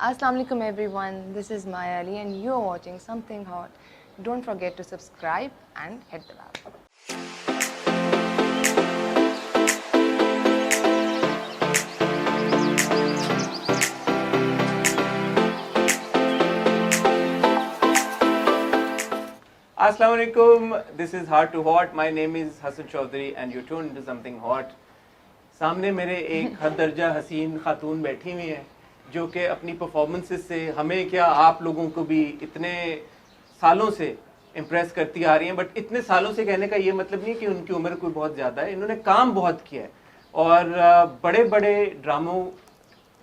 Assalamu alaikum everyone, this is Maya Ali and you are watching Something Hot. Don't forget to subscribe and hit the bell. Assalamu alaikum, this is Hard to Hot. My name is Hassan Chaudhary and you're tuned into Something Hot. सामने मेरे एक हद दर्जा हसीन खातून बैठी हुई हैं जो कि अपनी परफॉर्मेंसेस से हमें क्या आप लोगों को भी इतने सालों से इम्प्रेस करती आ रही हैं। बट इतने सालों से कहने का ये मतलब नहीं कि उनकी उम्र कोई बहुत ज़्यादा है। इन्होंने काम बहुत किया है और बड़े बड़े ड्रामों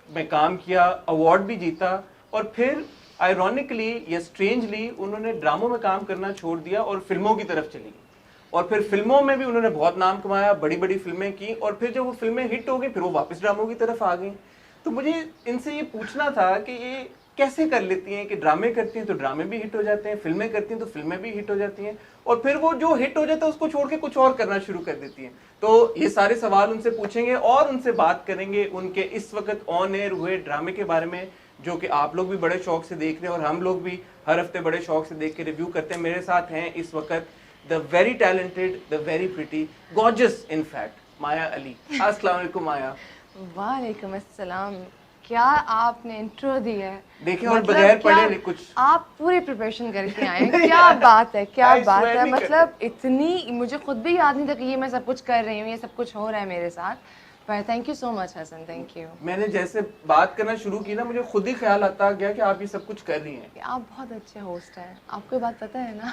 में काम किया, अवार्ड भी जीता और फिर आयरॉनिकली या स्ट्रेंजली उन्होंने ड्रामों में काम करना छोड़ दिया और फिल्मों की तरफ चली गई। और फिर फिल्मों में भी उन्होंने बहुत नाम कमाया, बड़ी बड़ी फिल्में की और फिर जब वो फिल्में हिट हो गई फिर वो वापस ड्रामों की तरफ आ गई। तो मुझे इनसे ये पूछना था कि ये कैसे कर लेती हैं कि ड्रामे करती हैं तो ड्रामे भी हिट हो जाते हैं, फिल्में करती हैं तो फिल्में भी हिट हो जाती हैं और फिर वो जो हिट हो जाता है उसको छोड़ के कुछ और करना शुरू कर देती हैं। तो ये सारे सवाल उनसे पूछेंगे और उनसे बात करेंगे उनके इस वक्त ऑन एयर हुए ड्रामे के बारे में जो कि आप लोग भी बड़े शौक से देख रहे हैं और हम लोग भी हर हफ्ते बड़े शौक से देख के रिव्यू करते हैं। मेरे साथ हैं इस वक्त the very talented, the very pretty, gorgeous in fact Maya Ali. अस्सलाम वालेकुम माया। वालेकुम अस्सलाम। क्या आपने इंट्रो दी है। देखिए और बगैर पढ़े कुछ आप पूरी प्रिपरेशन करके आए हैं। क्या बात है, क्या I बात swear है। नहीं मतलब इतनी मुझे खुद भी याद नहीं था कि ये मैं सब कुछ कर रही हूँ, ये सब कुछ हो रहा है मेरे साथ। पर thank you so much Hasan, thank you. मैंने जैसे बात करना शुरू की ना मुझे खुद ही ख्याल आता गया कि आप ये सब कुछ कर रही हैं। आप बहुत अच्छे होस्ट हैं, आपको ये बात पता है ना।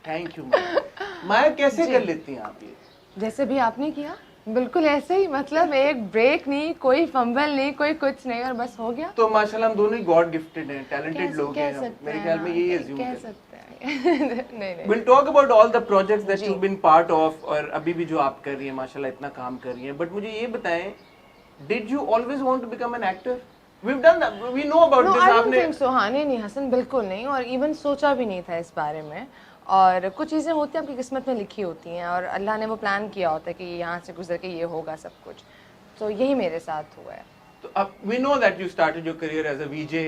थैंक यू माया। माया कैसे कर लेती हैं आप ये? जैसे भी आपने किया बिल्कुल ऐसे ही, मतलब एक ब्रेक नहीं, कोई फंबल नहीं, कोई कुछ नहीं और बस हो गया। तो माशाल्लाह हम दोनों ही गॉड गिफ्टेड हैं, टैलेंटेड लोग हैं हम। मेरे ख्याल में यही अज्यूम कह कर सकते हैं। नहीं We'll talk about all the projects that you've been part of और अभी भी जो आप कर रही हैं माशाल्लाह इतना काम कर रही हैं। बट मुझे ये बताएं, did you always want to become an actor? We've done that, we know about No, this। I don't आपने think so। हाँ नहीं हसन, बिल्कुल नहीं, और इवन सोचा भी नहीं था इस बारे में। और कुछ चीज़ें होती हैं आपकी किस्मत में लिखी होती हैं और अल्लाह ने वो प्लान किया होता है कि यहाँ से गुजर के ये होगा सब कुछ। तो यही मेरे साथ हुआ है। तो अब we know that you started your career as a VJ।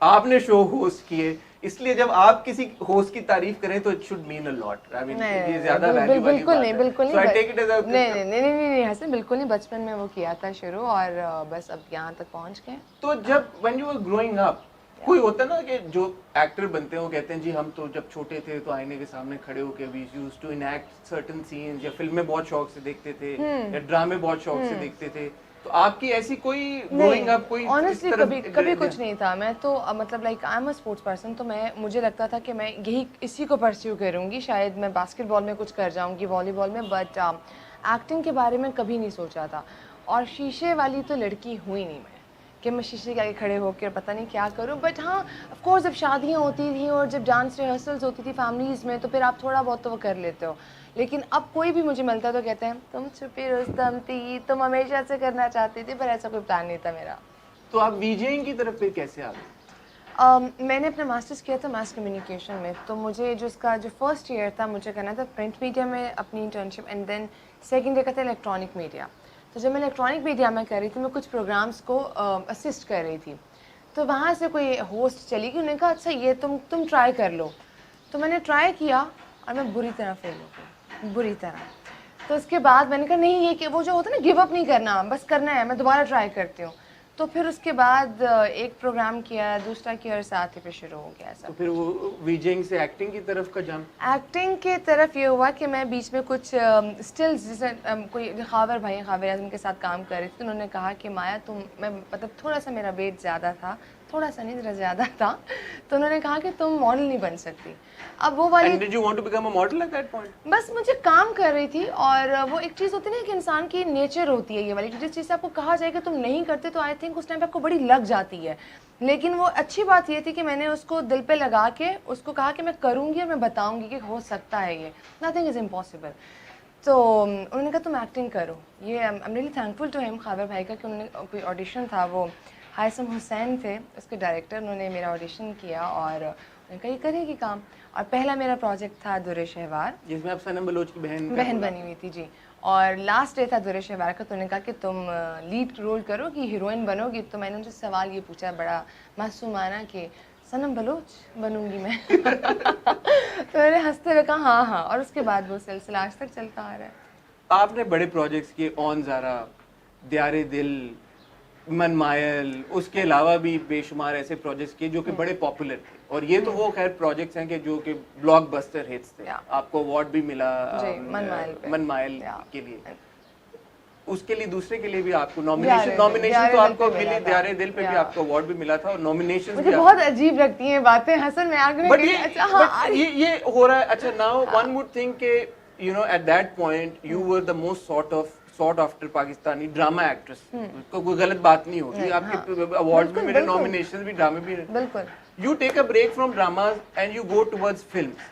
आपने शो होस्ट किए, इसलिए जब आप किसी होस्ट की तारीफ करें तो it should mean a lot। I mean ये ज़्यादा वैल्यू वाली बात है। बिल्कुल नहीं। So I take it as a नहीं हसन, बिल्कुल नहीं। बचपन में वो किया था शुरू और बस अब यहाँ तक पहुँच गए। तो जब when you were growing up कोई होता है ना कि जो एक्टर बनते हैं वो कहते हैं जी हम तो जब छोटे थे तो आईने के सामने खड़े होकर we used to enact certain scenes, या फिल्में बहुत शौक से देखते थे या ड्रामे बहुत शौक से देखते थे। तो आपकी ऐसी कोई ग्रोइंग अप कोई ऑनेस्टली कभी कुछ नहीं था। मैं तो मतलब like I am a sports person, तो मुझे लगता था कि मैं यही इसी को परस्यू करूँगी। शायद मैं बास्केटबॉल में कुछ कर जाऊँगी, वॉलीबॉल में, बट एक्टिंग के बारे में कभी नहीं सोचा था। और शीशे वाली तो लड़की हुई नहीं मैं कि मैं शीशे के आगे खड़े होकर पता नहीं क्या करूं। बट हाँ ऑफ कोर्स जब शादियां होती थी और जब डांस रिहर्सल्स होती थी फैमिलीज़ में तो फिर आप थोड़ा बहुत तो वो कर लेते हो। लेकिन अब कोई भी मुझे मिलता तो कहते हैं तुम छुपी रुस्तम थी, तुम हमेशा से करना चाहती थी, पर ऐसा कोई प्लान नहीं था मेरा। तो आप वीजेइंग की तरफ फिर कैसे आ गए? मैंने अपना मास्टर्स किया था मास कम्युनिकेशन में, तो मुझे जो उसका जो फर्स्ट ईयर था मुझे करना था प्रिंट मीडिया में अपनी internship, and then second year का था इलेक्ट्रॉनिक मीडिया। तो जब मैं इलेक्ट्रॉनिक मीडिया में कर रही थी मैं कुछ प्रोग्राम्स को असिस्ट कर रही थी। तो वहाँ से कोई होस्ट चली गई, उन्होंने कहा अच्छा ये तुम ट्राई कर लो। तो मैंने ट्राई किया और मैं बुरी तरह फेल हो गई, बुरी तरह। तो उसके बाद मैंने कहा नहीं ये कि वो जो होता है ना गिव अप नहीं करना, बस करना है, मैं दोबारा ट्राई करती हूँ। तो फिर उसके बाद एक प्रोग्राम किया, दूसरा किया और साथ ही फिर शुरू हो गया सब। तो फिर वो वीजेइंग से एक्टिंग की तरफ का जंप? एक्टिंग के तरफ ये हुआ कि मैं बीच में कुछ स्टिल्स जैसे कोई खावर भाई खावर आजम के साथ काम कर रही थी, तो उन्होंने कहा कि माया मैं मतलब थोड़ा सा मेरा वेट ज़्यादा था, थोड़ा सा नहीं ज़रा ज़्यादा था, तो उन्होंने कहा कि तुम मॉडल नहीं बन सकती। अब वो वाली And did you want to become a model at that point? बस मुझे काम कर रही थी। और वो एक चीज़ होती है ना कि इंसान की नेचर होती है ये वाली, जिस चीज़ से आपको कहा जाए कि तुम नहीं करते तो आई थिंक उस टाइम पे आपको बड़ी लग जाती है। लेकिन वो अच्छी बात ये थी कि मैंने उसको दिल पे लगा के उसको कहा कि मैं करूँगी और मैं बताऊँगी कि हो सकता है, ये नथिंग इज़ इम्पॉसिबल। तो उन्होंने कहा तुम एक्टिंग करो। ये I am really thankful to him Khawar भाई का कि उन्होंने कोई ऑडिशन था, वो हायसम हुसैन थे उसके डायरेक्टर, उन्होंने मेरा ऑडिशन किया और उन्होंने कहा ये करेगी काम। और पहला मेरा प्रोजेक्ट था दुरे शहवार, जिसमें आप सनम बलोच की बहन बनी हुई थी जी। और लास्ट डे था दुरे शहवार का, तो उन्होंने कहा कि तुम लीड रोल करो कि हीरोइन बनोगी। तो मैंने उनसे सवाल ये पूछा बड़ा मासूमाना कि सनम बलोच बनूंगी मैं। तो मैंने हंसते हुए कहा हाँ हाँ, और उसके बाद वो सिलसिला आज तक चलता आ रहा है। आपने बड़े प्रोजेक्ट्स किए, ऑन ज़ारा, द्यारे दिल, मनमायल, उसके अलावा भी बेशुमार ऐसे प्रोजेक्ट्स किए जो कि बड़े पॉपुलर थे, और ये तो वो खैर प्रोजेक्ट्स हैं कि जो कि ब्लॉकबस्टर हिट्स थे। आपको अवार्ड भी मिला मनमायल के लिए, उसके लिए दूसरे के लिए भी आपको नॉमिनेशन तो आपको मिली, द्यारे दिल पे भी आपको अवार्ड भी मिला था, और नॉमिनेशन मुझे बहुत अजीब लगती हैं बातें हसन, मैं आगे बट ये हो रहा है। अच्छा, नाउ वन वुड थिंक के you know at that point you were the most sought after Pakistani drama actress. तो कोई गलत बात नहीं होगी, आपके अवार्ड भी मिले, नॉमिनेशंस भी, ड्रामे भी। बिल्कुल। You take a break from dramas and you go towards films.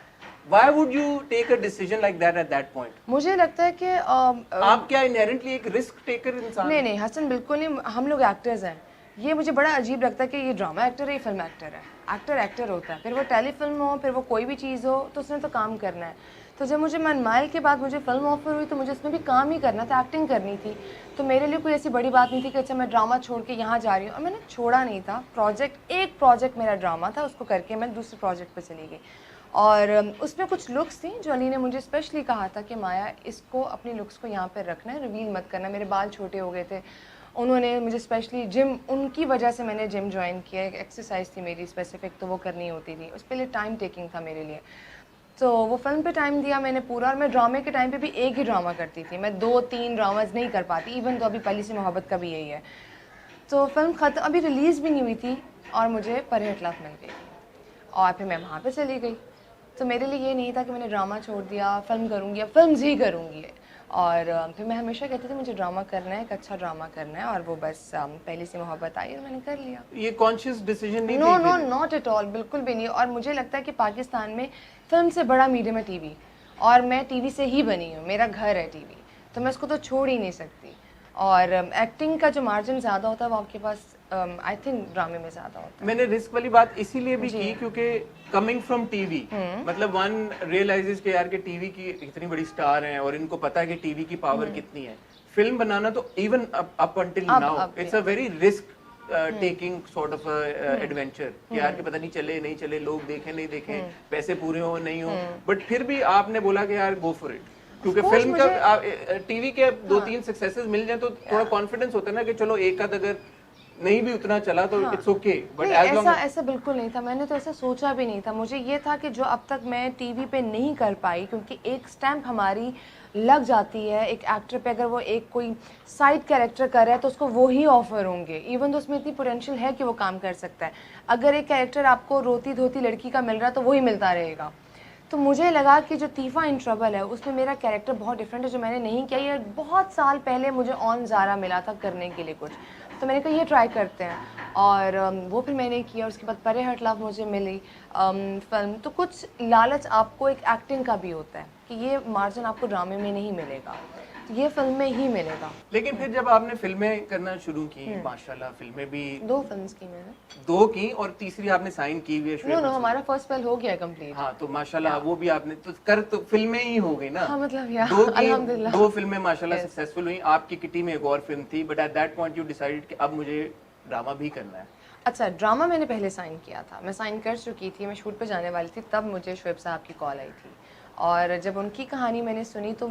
Why would you take a decision like that at that point? मुझे लगता है कि आप क्या inherently एक risk taker इंसान? नहीं नहीं हसन, बिल्कुल नहीं। हम लोग एक्टर्स हैं। ये मुझे बड़ा अजीब लगता है कि ये ड्रामा एक्टर है, ये फिल्म एक्टर है। एक्टर एक्टर होता है, फिर वो टेलीफिल्म हो, फिर वो कोई भी चीज़ हो, तो उसने तो काम करना है। तो जब मुझे मनमायल के बाद मुझे फिल्म ऑफर हुई तो मुझे उसमें भी काम ही करना था, एक्टिंग करनी थी। तो मेरे लिए कोई ऐसी बड़ी बात नहीं थी कि अच्छा मैं ड्रामा छोड़ के यहाँ जा रही हूँ। और मैंने छोड़ा नहीं था एक प्रोजेक्ट मेरा ड्रामा था, उसको करके मैं दूसरे प्रोजेक्ट पर चली गई। और उसमें कुछ लुक्स थी जो अली ने मुझे स्पेशली कहा था कि माया इसको अपनी लुक्स को यहाँ पर रखना है, रिवील मत करना। मेरे बाल छोटे हो गए थे, उन्होंने मुझे स्पेशली जिम, उनकी वजह से मैंने जिम ज्वाइन किया। एक एक्सरसाइज थी मेरी स्पेसिफिक, तो वो करनी होती थी, उस पर लिए टाइम टेकिंग था मेरे लिए। तो वो फिल्म पे टाइम दिया मैंने पूरा। और मैं ड्रामे के टाइम पे भी एक ही ड्रामा करती थी, मैं 2-3 ड्रामाज नहीं कर पाती। इवन तो अभी पहली सी मोहब्बत का भी यही है। तो फिल्म ख़त्म, अभी रिलीज़ भी नहीं हुई थी और मुझे परहटलाफ मिल गई और फिर मैं वहाँ पे चली गई। तो मेरे लिए ये नहीं था कि मैंने ड्रामा छोड़ दिया, फिल्म करूँगी, अब फिल्म ही करूँगी। और फिर मैं हमेशा कहती थी मुझे ड्रामा करना है, एक अच्छा ड्रामा करना है, और वो बस पहली सी मोहब्बत आई और मैंने कर लिया। ये कॉन्शियस डिसीजन नहीं? No no, not at all, बिल्कुल भी नहीं। और मुझे लगता है कि पाकिस्तान में फिल्म से बड़ा मीडियम है टीवी, और मैं टीवी से ही बनी हूँ, मेरा घर है टीवी, तो मैं उसको तो छोड़ ही नहीं सकती। और एक्टिंग का जो मार्जिन ज़्यादा होता है वो आपके पास आई थिंक ड्रामे में ज़्यादा होता है। मैंने रिस्क वाली बात इसीलिए भी की क्योंकि कमिंग फ्रॉम टीवी, मतलब वन रियलाइजेस कि यार कि टीवी की इतनी बड़ी स्टार हैं और इनको पता है कि टीवी की पावर कितनी है। फिल्म बनाना तो even up until now it's a very risk taking sort of adventure कि यार कि पता नहीं चले नहीं चले, लोग देखें नहीं देखें, पैसे पूरे हो नहीं हो, बट फिर भी आपने बोला कि यार गो फॉर इट। क्योंकि फिल्म का टीवी के 2-3 सक्सेसेस मिल जाए तो थोड़ा कॉन्फिडेंस होता है ना कि चलो एक आध अगर नहीं भी उतना चला तो इट्स ओके। बट ऐसा बिल्कुल नहीं था, मैंने तो ऐसा सोचा भी नहीं था। मुझे ये था कि जो अब तक मैं टीवी पे नहीं कर पाई, क्योंकि एक स्टैम्प हमारी लग जाती है एक एक्टर पे, अगर वो एक कोई साइड कैरेक्टर कर रहा है तो उसको वो ही ऑफर होंगे, इवन तो उसमें इतनी पोटेंशियल है कि वो काम कर सकता है। अगर एक कैरेक्टर आपको रोती धोती लड़की का मिल रहा है तो वही मिलता रहेगा। तो मुझे लगा कि जो तीफा इन ट्रबल है उसमें मेरा कैरेक्टर बहुत डिफरेंट है जो मैंने नहीं किया। ये बहुत साल पहले मुझे ऑन ज़ारा मिला था करने के लिए कुछ, तो मैंने कहा ये ट्राई करते हैं, और वो फिर मैंने किया। उसके बाद परहटलाफ मुझे मिली फिल्म। तो कुछ लालच आपको एक एक्टिंग का भी होता है कि ये मार्जिन आपको ड्रामे में नहीं मिलेगा, ये फिल्म में ही मिलेगा। लेकिन फिर जब आपने फिल्में करना शुरू की, माशाल्लाह फिल्में भी 2 फिल्म्स की मैंने, 2 की, और तीसरी आपने साइन की हुई है। नो हमारा फर्स्ट स्पेल हो गया कंप्लीट। हाँ, तो माशाल्लाह वो भी आपने तो कर, तो फिल्में ही हो गई ना। हाँ, मतलब यार अल्हम्दुलिल्लाह 2 फिल्में माशाल्लाह सक्सेसफुल हुई। आपकी किटी में एक और फिल्म थी, but at that point you decided कि अब मुझे ड्रामा भी करना है। अच्छा, ड्रामा मैंने पहले साइन किया था, मैं साइन कर चुकी थी, मैं शूट पे जाने वाली थी, तब मुझे शोएब साहब की कॉल आई थी। और जब उनकी कहानी मैंने सुनी तो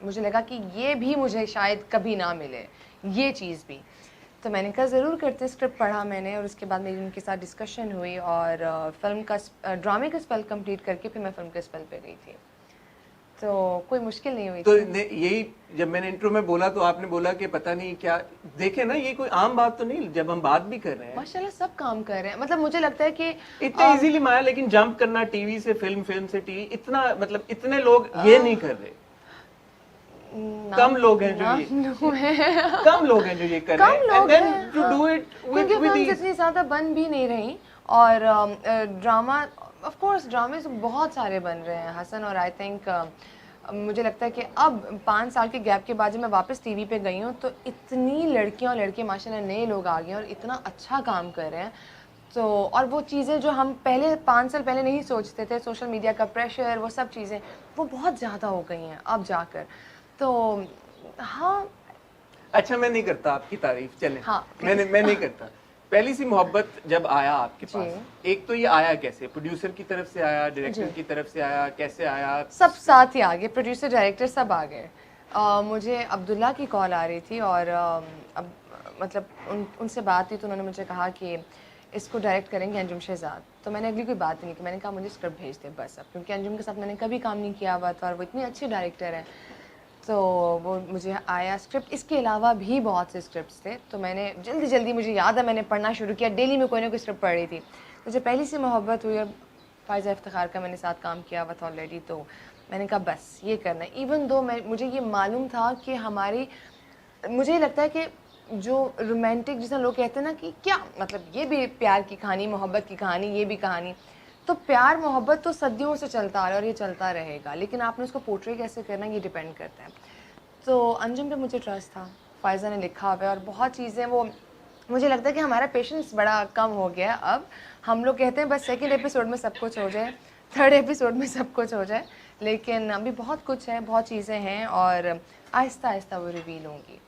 मुझे लगा कि ये भी मुझे शायद कभी ना मिले, ये चीज़ भी। तो मैंने कहा ज़रूर करते। स्क्रिप्ट पढ़ा मैंने, और उसके बाद मेरी उनके साथ डिस्कशन हुई, और फिल्म का ड्रामे का स्पेल कंप्लीट करके फिर मैं फिल्म के स्पेल पे गई थी। तो कोई मुश्किल नहीं हुई। तो यही जब मैंने इंट्रो में बोला तो आपने बोला कि पता नहीं क्या, देखे ना ये कोई आम बात तो नहीं जब हम बात भी कर रहे हैं। माशाल्लाह सब काम कर रहे हैं, मतलब मुझे लगता है कि इतना इजीली माया, लेकिन जंप करना टीवी से फिल्म, फिल्म से टीवी, इतना मतलब इतने लोग ये नहीं कर रहे। कम लोग हैं जो ये कम लोग हैं जो ये कर रहे हैं, and then to do it with ease। इतनी ज़्यादा बन भी नहीं रही, और ड्रामा ऑफ कोर्स ड्रामे तो बहुत सारे बन रहे हैं हसन, और आई थिंक मुझे लगता है कि अब 5 साल के गैप के बाद जब मैं वापस टीवी पे गई हूँ तो इतनी लड़कियाँ और लड़के माशाल्लाह नए लोग आ गए हैं और इतना अच्छा काम कर रहे हैं। तो और वो चीज़ें जो हम पहले 5 साल पहले नहीं सोचते थे, सोशल मीडिया का प्रेशर, वो सब चीज़ें वो बहुत ज़्यादा हो गई हैं अब जाकर। तो हाँ अच्छा, मैं नहीं करता आपकी तारीफ, चले। हाँ, मैं नहीं करता। पहली सी मोहब्बत जब आया आपके जी। पास, एक तो ये आया कैसे? प्रोड्यूसर की तरफ से आया, डायरेक्टर जी। की तरफ से आया, कैसे आया? सब साथ ही आ गए, प्रोड्यूसर डायरेक्टर सब आ गए। मुझे अब्दुल्ला की कॉल आ रही थी और अब मतलब उनसे बात हुई तो उन्होंने मुझे कहा कि इसको डायरेक्ट करेंगे अंजुम शहजाद। तो मैंने अगली कोई बात नहीं की, मैंने कहा मुझे स्क्रिप्ट भेज दे बस अब, क्योंकि अंजुम के साथ मैंने कभी काम नहीं किया हुआ था और वो इतनी अच्छी डायरेक्टर है। तो वो मुझे आया स्क्रिप्ट, इसके अलावा भी बहुत से स्क्रिप्ट्स थे, तो मैंने जल्दी मुझे याद है मैंने पढ़ना शुरू किया, डेली में कोई ना कोई स्क्रिप्ट पढ़ रही थी। तो जब पहली सी मोहब्बत हुई और फ़ायज़ा इफ्तिखार का मैंने साथ काम किया हुआ था ऑलरेडी, तो मैंने कहा बस ये करना है। इवन दो मुझे ये मालूम था कि मुझे ये लगता है कि जो रोमांटिक, जिसे लोग कहते हैं ना कि क्या मतलब ये भी प्यार की कहानी, मोहब्बत की कहानी, ये भी कहानी, तो प्यार मोहब्बत तो सदियों से चलता आ रहा है और ये चलता रहेगा, लेकिन आपने उसको पोर्ट्रे कैसे करना ये डिपेंड करता है। तो अंजुम पे मुझे ट्रस्ट था, फ़ायज़ा ने लिखा हुआ है और बहुत चीज़ें वो, मुझे लगता है कि हमारा पेशेंस बड़ा कम हो गया अब। हम लोग कहते हैं बस सेकंड एपिसोड में सब कुछ हो जाए, थर्ड एपिसोड में सब कुछ हो जाए, लेकिन अभी बहुत कुछ है, बहुत चीज़ें हैं और आहिस्ता आहिस्ता वो रिवील होंगी।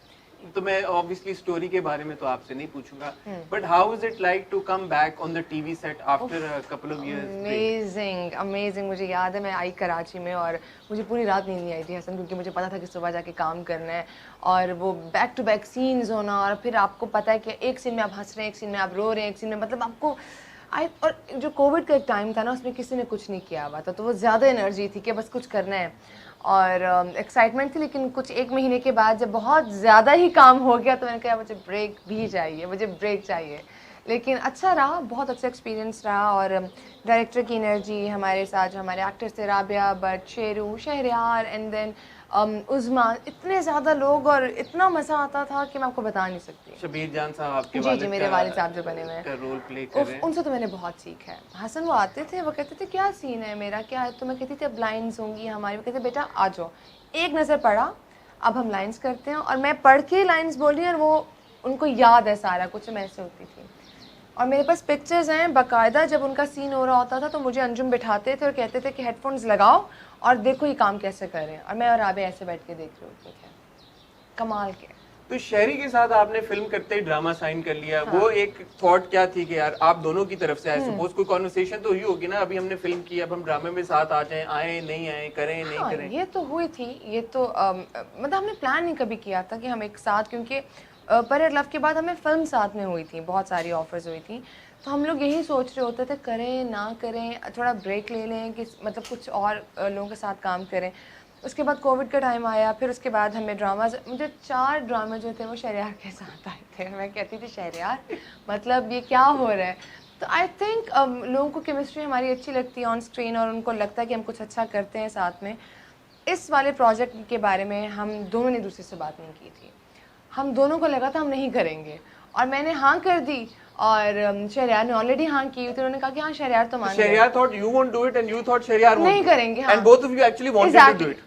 तो मैं ऑब्वियसली स्टोरी के बारे में तो आपसे नहीं पूछूंगा, but how is it like to come back on the TV set after a couple of years? Amazing. मुझे याद है मैं आई कराची में और मुझे पूरी रात नींद नहीं आई थी हसन, क्योंकि मुझे पता था कि सुबह जाके काम करना है और वो बैक टू बैक सीन्स होना, और फिर आपको पता है कि एक सीन में आप हंस रहे हैं, एक सीन में आप रो रहे हैं, एक सीन में मतलब आपको और जो कोविड का एक टाइम था ना, उसमें किसी ने कुछ नहीं किया हुआ था, तो वो ज़्यादा एनर्जी थी कि बस कुछ करना है और एक्साइटमेंट थी। लेकिन कुछ एक महीने के बाद जब बहुत ज़्यादा ही काम हो गया तो मैंने कहा मुझे ब्रेक भी चाहिए, मुझे ब्रेक चाहिए। लेकिन अच्छा रहा, बहुत अच्छा एक्सपीरियंस रहा और डायरेक्टर की एनर्जी, हमारे साथ जो हमारे एक्टर्स थे, राबिया बट, शेरू, शहरयार एंड देन उज़मा, इतने ज़्यादा लोग और इतना मज़ा आता था कि मैं आपको बता नहीं सकती। शबीर जान साहब आपके जी मेरे वालिद साहब जो बने हुए हैं, रोल प्ले कर रहे हैं। उनसे तो मैंने बहुत सीखा है। हसन वो आते थे, वो कहते थे क्या सीन है मेरा, क्या है, तो मैं कहती थी अब लाइन्स होंगी हमारी, वो कहते बेटा आ जाओ, एक नज़र पड़ा, अब हम लाइन्स करते हैं, और मैं पढ़ के लाइन्स बोली और वो उनको याद है सारा कुछ, मैं ऐसे होती थी। और मेरे पास पिक्चर्स हैं बाकायदा, जब उनका सीन हो रहा होता था तो मुझे अंजुम बिठाते थे और कहते थे कि हेडफोन्स लगाओ और देखो ये काम कैसे कर रहे हैं, और मैं और आबे ऐसे बैठ के देख रहे होते थे। कमाल के। तो शहरी के साथ आपने फिल्म करते ही ड्रामा साइन कर लिया, हाँ। वो एक थॉट क्या थी कि यार आप दोनों की तरफ से, आई सपोज कोई कॉन्वर्सेशन तो हुई होगी ना, अभी हमने फिल्म की, अब हम ड्रामे में साथ आ जाएं, आए नहीं आए, करें नहीं हाँ, करें? ये तो हुई थी, ये तो मतलब हमने प्लान नहीं कभी किया था कि हम एक साथ, क्योंकि पर लव के बाद हमें फिल्म साथ में हुई थी, बहुत सारी ऑफर्स हुई थी, तो हम लोग यही सोच रहे होते थे करें ना करें, थोड़ा ब्रेक ले लें कि मतलब कुछ और लोगों के साथ काम करें। उसके बाद कोविड का टाइम आया, फिर उसके बाद हमें ड्रामाज, मुझे 4 ड्रामे जो थे वो शहरयार के साथ आए थे। मैं कहती थी शहरयार मतलब ये क्या हो रहा है। तो आई थिंक लोगों को केमिस्ट्री हमारी अच्छी लगती है ऑन स्क्रीन और उनको लगता है कि हम कुछ अच्छा करते हैं साथ में। इस वाले प्रोजेक्ट के बारे में हम दोनों ने दूसरे से बात नहीं की थी, हम दोनों को लगा था हम नहीं करेंगे और मैंने हाँ कर दी और शहरयार ने ऑलरेडी हाँ की हुई थी। उन्होंने कहा कि हाँ शहरयार तो मान गए। Shehryar thought you won't do it and you thought Shehryar won't नहीं करेंगे, हाँ। And both of you actually wanted to do it.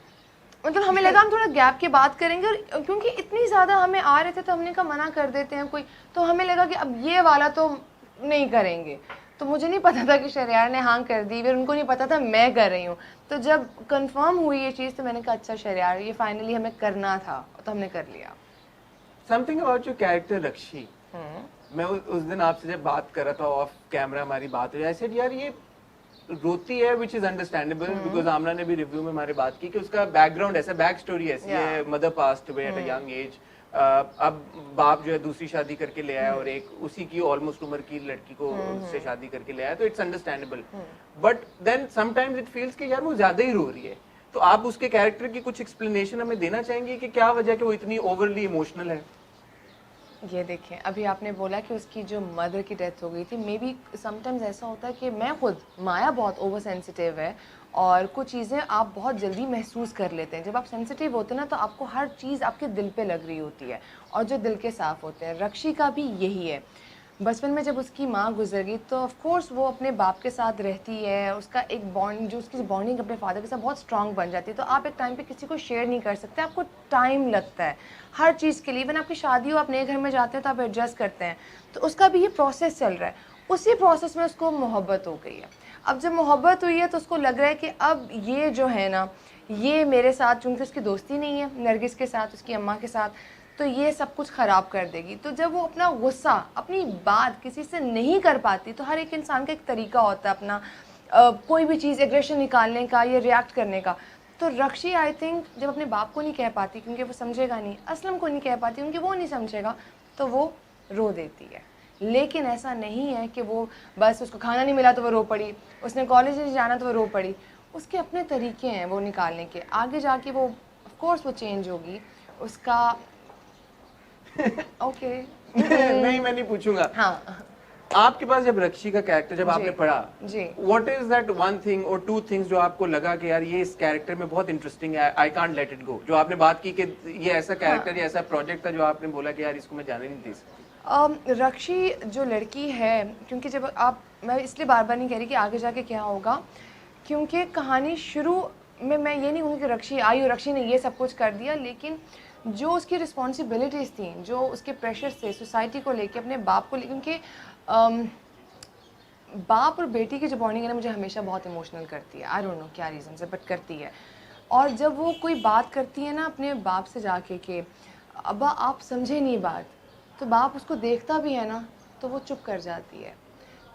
मतलब हमें लगा हम थोड़ा गैप के बात करेंगे, और क्योंकि इतनी ज़्यादा हमें आ रहे थे तो हमने कहा मना कर देते हैं कोई, तो हमें लगा कि अब ये वाला तो नहीं करेंगे। तो मुझे नहीं पता था कि शहरयार ने हाँ कर दी, फिर उनको नहीं पता था मैं कर रही हूँ। तो जब कंफर्म हुई ये चीज़ तो मैंने कहा अच्छा शहरयार ये फाइनली हमें करना था, तो हमने कर लिया। समथिंग अबाउट योर कैरेक्टर रक्षी, मैं उस दिन आपसे जब बात कर रहा था ऑफ कैमरा, हमारी बात हुई, आई सेड यार ये रोती है, विच इज अंडरस्टैंडेबल बिकॉज आमना ने भी रिव्यू में हमारी बात की कि उसका बैकग्राउंड ऐसा, बैक स्टोरी ऐसी है, mother passed away at a young age, अब बाप जो है दूसरी शादी करके ले आया और एक उसी की ऑलमोस्ट उम्र की लड़की को उससे शादी करके ले आया, तो it's understandable. But then sometimes it feels कि यार वो ज्यादा ही रो रही है, तो आप उसके कैरेक्टर की कुछ एक्सप्लेनेशन हमें देना चाहेंगे कि क्या वजह कि वो इतनी ओवरली इमोशनल है? ये देखें, अभी आपने बोला कि उसकी जो मदर की डेथ हो गई थी, मे बी समटाइम्स ऐसा होता है कि मैं खुद, माया बहुत ओवर सेंसिटिव है और कुछ चीज़ें आप बहुत जल्दी महसूस कर लेते हैं। जब आप सेंसिटिव होते हैं ना तो आपको हर चीज़ आपके दिल पे लग रही होती है और जो दिल के साफ़ होते हैं। रक्षी का भी यही है। बचपन में जब उसकी माँ गुजर गई तो ऑफ कोर्स वो अपने बाप के साथ रहती है, उसका एक बॉन्ड, जो उसकी बॉन्डिंग अपने फादर के साथ बहुत स्ट्रांग बन जाती है। तो आप एक टाइम पे किसी को शेयर नहीं कर सकते, आपको टाइम लगता है हर चीज़ के लिए। इवन आपकी शादी हो, आप नए घर में जाते हैं तो आप एडजस्ट करते हैं। तो उसका भी ये प्रोसेस चल रहा है, उसी प्रोसेस में उसको मोहब्बत हो गई है। अब जब मोहब्बत हुई है तो उसको लग रहा है कि अब ये जो है ना, ये मेरे साथ चूँकि उसकी दोस्ती नहीं है नरगिस के साथ, उसकी अम्मा के साथ, तो ये सब कुछ ख़राब कर देगी। तो जब वो अपना गुस्सा, अपनी बात किसी से नहीं कर पाती, तो हर एक इंसान का एक तरीका होता है अपना कोई भी चीज़ एग्रेशन निकालने का या रिएक्ट करने का। तो रक्षी आई थिंक जब अपने बाप को नहीं कह पाती क्योंकि वो समझेगा नहीं, असलम को नहीं कह पाती क्योंकि वो नहीं समझेगा, तो वो रो देती है। लेकिन ऐसा नहीं है कि वो बस उसको खाना नहीं मिला तो वो रो पड़ी, उसने कॉलेज नहीं जाना तो वो रो पड़ी। उसके अपने तरीके हैं वो निकालने के, आगे जाके वो ऑफ कोर्स वो चेंज होगी उसका। ओके नहीं, मैं नहीं पूछूंगा। हाँ आपके पास जब रक्षी का कैरेक्टर जब आपने पढ़ा, जी, what is that one thing और टू थिंग्स जो आपको लगा कि यार ये इस कैरेक्टर में बहुत इंटरेस्टिंग है, I can't let it go, जो आपने बात की कि ये ऐसा कैरेक्टर या ऐसा प्रोजेक्ट था जो आपने बोला कि यार इसको मैं जाने नहीं दे सकती? रक्षी जो लड़की है, क्योंकि जब आप, मैं इसलिए बार बार नहीं कह रही कि आगे जाके क्या होगा, क्योंकि कहानी शुरू में मैं ये नहीं कहूँगी कि रक्षी आई और रक्षी ने ये सब कुछ कर दिया, लेकिन जो उसकी रिस्पॉन्सिबिलिटीज़ थी, जो उसके प्रेशर थे सोसाइटी को लेके, अपने बाप को लेके, क्योंकि बाप और बेटी की जो बॉन्डिंग है ना, मुझे हमेशा बहुत इमोशनल करती है। आई डोंट नो क्या रीज़न से, बट करती है। और जब वो कोई बात करती है ना अपने बाप से जाके कि अब्बा आप समझे नहीं बात, तो बाप उसको देखता भी है ना तो वो चुप कर जाती है।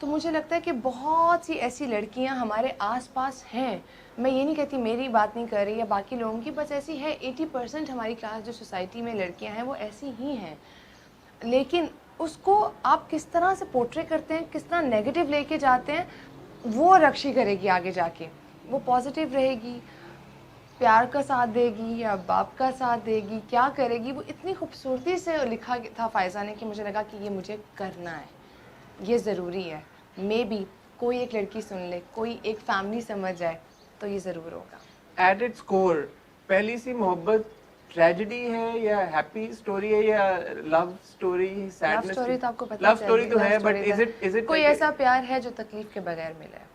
तो मुझे लगता है कि बहुत सी ऐसी लड़कियां हमारे आसपास हैं। मैं ये नहीं कहती मेरी बात नहीं कर रही या बाकी लोगों की, बस ऐसी है। 80% हमारी क्लास जो सोसाइटी में लड़कियां हैं वो ऐसी ही हैं। लेकिन उसको आप किस तरह से पोर्ट्रे करते हैं, किस तरह नेगेटिव लेके जाते हैं, वो रक्षी करेगी आगे जाके। वो पॉजिटिव रहेगी, प्यार का साथ देगी या बाप का साथ देगी, क्या करेगी, वो इतनी खूबसूरती से लिखा था फ़ायज़ा ने कि मुझे लगा कि ये मुझे करना है, ये ज़रूरी है। मे बी कोई एक लड़की सुन ले, कोई एक फैमिली समझ जाए तो ये ज़रूर होगा। एट इट्स कोर पहली सी मोहब्बत ट्रेजेडी है या हैप्पी स्टोरी है या love story, sadness? Love story तो आपको पता लव स्टोरी तो है, बट इज इट कोई ऐसा प्यार है जो तकलीफ के बगैर मिले?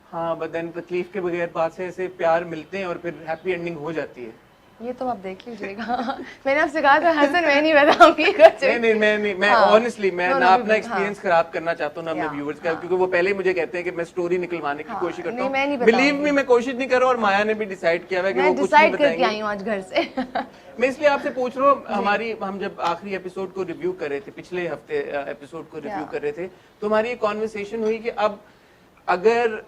हाँ, बट देन तकलीफ के बगैर बात से ऐसे प्यार मिलते हैं और फिर हैप्पी एंडिंग हो जाती है। ये तो आप देख लीजिएगा। मैंने आपसे कहा था हसन मैं नहीं बताऊंगी कुछ। नहीं, मैं ऑनेस्टली मैं ना अपना एक्सपीरियंस खराब करना चाहता हूँ ना अपने व्यूअर्स का, क्योंकि वो पहले मुझे कहते हैं कि मैं स्टोरी निकलवाने की कोशिश करता हूँ। बिलीव मी, मैं कोशिश नहीं कर रहा, और माया ने भी डिसाइड किया है कि वो कुछ नहीं बताएंगे। आई हूँ आज घर से। मैं इसलिए आपसे पूछ रहा हूँ, हम जब आखिरी एपिसोड को रिव्यू कर रहे थे, पिछले हफ्ते एपिसोड को रिव्यू कर रहे थे, तो हमारी एक कॉन्वर्सेशन हुई कि अब अगर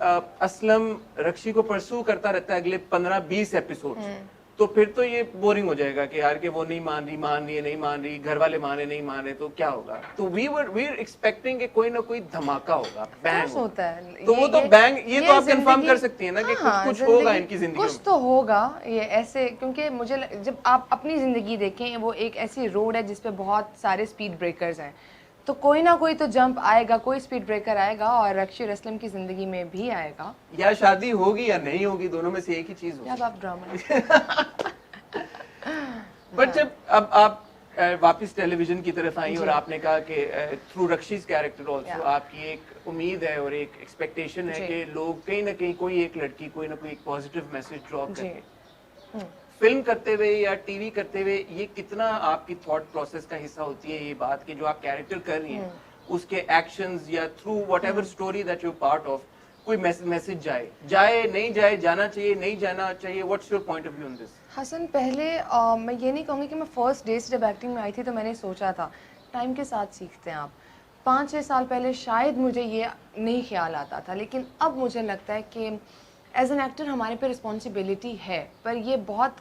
असलम रक्षी को परसू करता रहता है अगले 15-20 एपिसोड, तो फिर तो ये बोरिंग हो जाएगा कि यार कि वो नहीं मान रही है, नहीं मान रही, घर वाले नहीं मान रहे, तो क्या होगा? तो वी आर एक्सपेक्टिंग कि कोई ना कोई धमाका होगा, बैंग होता है। तो वो तो बैंग, ये तो आप कंफर्म कर सकती है ना कि कुछ होगा इनकी जिंदगी में, कुछ तो होगा ये ऐसे। क्योंकि मुझे जब आप अपनी जिंदगी देखें, वो एक ऐसी रोड है जिसपे बहुत सारे स्पीड ब्रेकर्स हैं, तो कोई ना कोई तो जंप आएगा, कोई स्पीड ब्रेकर आएगा, और रक्षी और असलम की जिंदगी में भी आएगा। या शादी होगी या नहीं होगी, दोनों में से एक ही चीज होगी। अब आप ड्रामा बट जब अब आप वापस टेलीविजन की तरफ आई और आपने कहा कि थ्रू रक्षीज कैरेक्टर ऑल्सो आपकी एक उम्मीद है और एक एक्सपेक्टेशन है कि लोग कहीं ना कहीं कोई एक लड़की कोई ना कोई एक पॉजिटिव मैसेज ड्रॉप करे। फिल्म करते हुए या टीवी करते हुए ये कितना आपकी थॉट प्रोसेस का हिस्सा होती है ये बात कि जो आप कैरेक्टर कर रही हैं उसके एक्शंस या through whatever story that you part of कोई मैसेज जाए नहीं जाए, जाना चाहिए नहीं जाना चाहिए, what's your point of view on this? Hasan, पहले मैं ये नहीं कहूँगी कि मैं फर्स्ट डे से जब एक्टिंग में आई थी तो मैंने सोचा था, टाइम के साथ सीखते हैं आप। 5-6 साल पहले शायद मुझे ये नहीं ख्याल आता था, लेकिन अब मुझे लगता है कि एज एन एक्टर हमारे पे रिस्पॉन्सिबिलिटी है, पर ये बहुत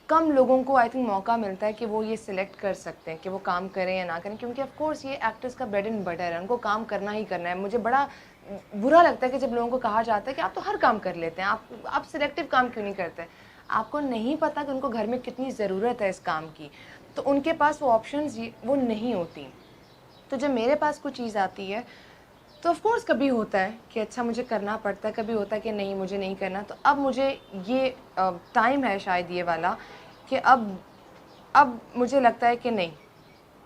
कम लोगों को आई थिंक मौका मिलता है कि वो ये सिलेक्ट कर सकते हैं कि वो काम करें या ना करें, क्योंकि ऑफ कोर्स ये एक्टर्स का ब्रेड एंड बटर है, उनको काम करना ही करना है। मुझे बड़ा बुरा लगता है कि जब लोगों को कहा जाता है कि आप तो हर काम कर लेते हैं, आप सिलेक्टिव काम क्यों नहीं करते? आपको नहीं पता कि उनको घर में कितनी ज़रूरत है इस काम की, तो उनके पास वो ऑप्शंस वो नहीं होती। तो जब मेरे पास कोई चीज़ आती है तो ऑफ कोर्स कभी होता है कि अच्छा मुझे करना पड़ता है, कभी होता है कि नहीं मुझे नहीं करना। तो अब मुझे ये टाइम है शायद ये वाला कि अब मुझे लगता है कि नहीं,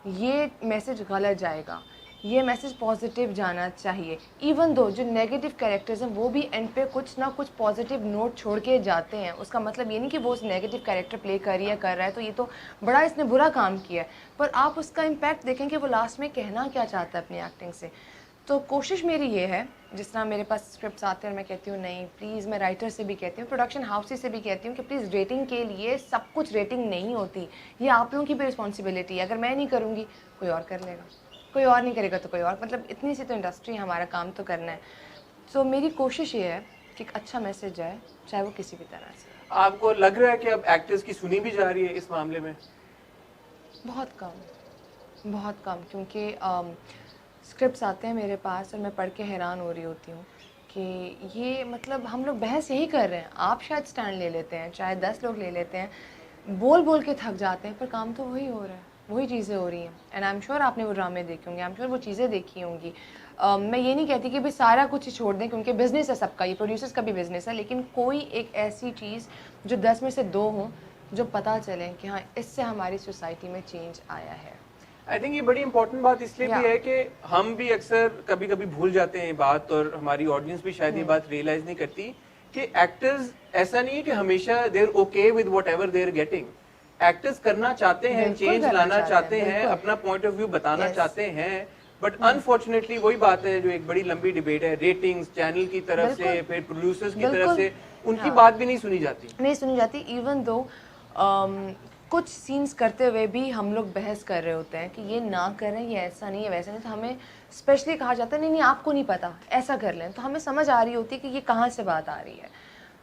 ये मैसेज गलत जाएगा, ये मैसेज पॉजिटिव जाना चाहिए। इवन दो जो नेगेटिव कैरेक्टर्स हैं वो भी एंड पे कुछ ना कुछ पॉजिटिव नोट छोड़ के जाते हैं। उसका मतलब ये नहीं कि वो उस नेगेटिव कैरेक्टर प्ले कर रही है कर रहा है तो ये तो बड़ा इसने बुरा काम किया है, पर आप उसका इम्पैक्ट देखें कि वो लास्ट में कहना क्या चाहता है अपनी एक्टिंग से। तो कोशिश मेरी ये है, जिस तरह मेरे पास स्क्रिप्ट्स आते हैं और मैं कहती हूँ नहीं प्लीज़, मैं राइटर से भी कहती हूँ, प्रोडक्शन हाउसेस से भी कहती हूँ कि प्लीज़ रेटिंग के लिए सब कुछ रेटिंग नहीं होती, ये आप लोगों की भी रिस्पॉन्सिबिलिटी है। अगर मैं नहीं करूँगी कोई और कर लेगा, कोई और नहीं करेगा तो कोई और, मतलब इतनी सी तो इंडस्ट्री है, हमारा काम तो करना है। तो मेरी कोशिश ये है कि एक अच्छा मैसेज जाए, चाहे वो किसी भी तरह से। आपको लग रहा है कि अब एक्टर्स की सुनी भी जा रही है इस मामले में? बहुत कम, क्योंकि स्क्रिप्ट्स आते हैं मेरे पास और मैं पढ़ के हैरान हो रही होती हूँ कि ये मतलब हम लोग बहस यही कर रहे हैं, आप शायद स्टैंड ले लेते हैं, चाहे 10 लोग ले लेते हैं, बोल बोल के थक जाते हैं, पर काम तो वही हो रहा है, वही चीज़ें हो रही हैं। एंड आई एम श्योर आपने वो ड्रामे देखे होंगे, आई एम श्योर वो चीज़ें देखी होंगी। मैं ये नहीं कहती कि भाई सारा कुछ ही छोड़ दें, क्योंकि बिज़नेस है सबका, ये प्रोड्यूसर्स का भी बिज़नेस है, लेकिन कोई एक ऐसी चीज़ जो 10 में से 2 हों जो पता चले कि हाँ इससे हमारी सोसाइटी में चेंज आया है। आई थिंक ये बड़ी इंपॉर्टेंट बात इसलिए भी है कि हम भी अक्सर कभी कभी भूल जाते हैं ये बात, और हमारी ऑडियंस भी शायद ये बात रियलाइज नहीं करती कि एक्टर्स ऐसा नहीं है कि हमेशा देर okay with what ever there getting. Actors करना चाहते हैं, चेंज लाना चाहते हैं, अपना पॉइंट ऑफ व्यू बताना चाहते हैं, बट अनफॉर्चुनेटली वही बात है जो एक बड़ी लंबी डिबेट है, रेटिंग्स चैनल की तरफ से, फिर प्रोड्यूसर्स की तरफ से, उनकी बात भी नहीं सुनी जाती। इवन दो कुछ सीन्स करते हुए भी हम लोग बहस कर रहे होते हैं कि ये ना करें, ये ऐसा नहीं है, वैसा नहीं, तो हमें स्पेशली कहा जाता है नहीं नहीं आपको नहीं पता, ऐसा कर लें, तो हमें समझ आ रही होती है कि ये कहाँ से बात आ रही है,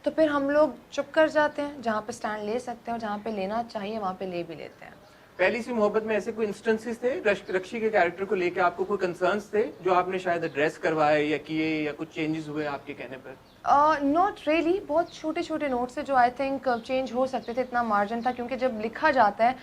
तो फिर हम लोग चुप कर जाते हैं, जहाँ पे स्टैंड ले सकते हैं और जहाँ पे लेना चाहिए वहाँ पे ले भी लेते हैं। पहली सी मोहब्बत में ऐसे कोई इंस्टेंसेस थे रक्षी के कैरेक्टर को लेके आपको कोई कंसर्न्स थे जो आपने शायद एड्रेस करवाए या किए, या कुछ चेंजेस हुए आपके कहने पर? नॉट रियली, बहुत छोटे छोटे नोट्स थे जो आई थिंक चेंज हो सकते थे, इतना मार्जिन था, क्योंकि जब लिखा जाता है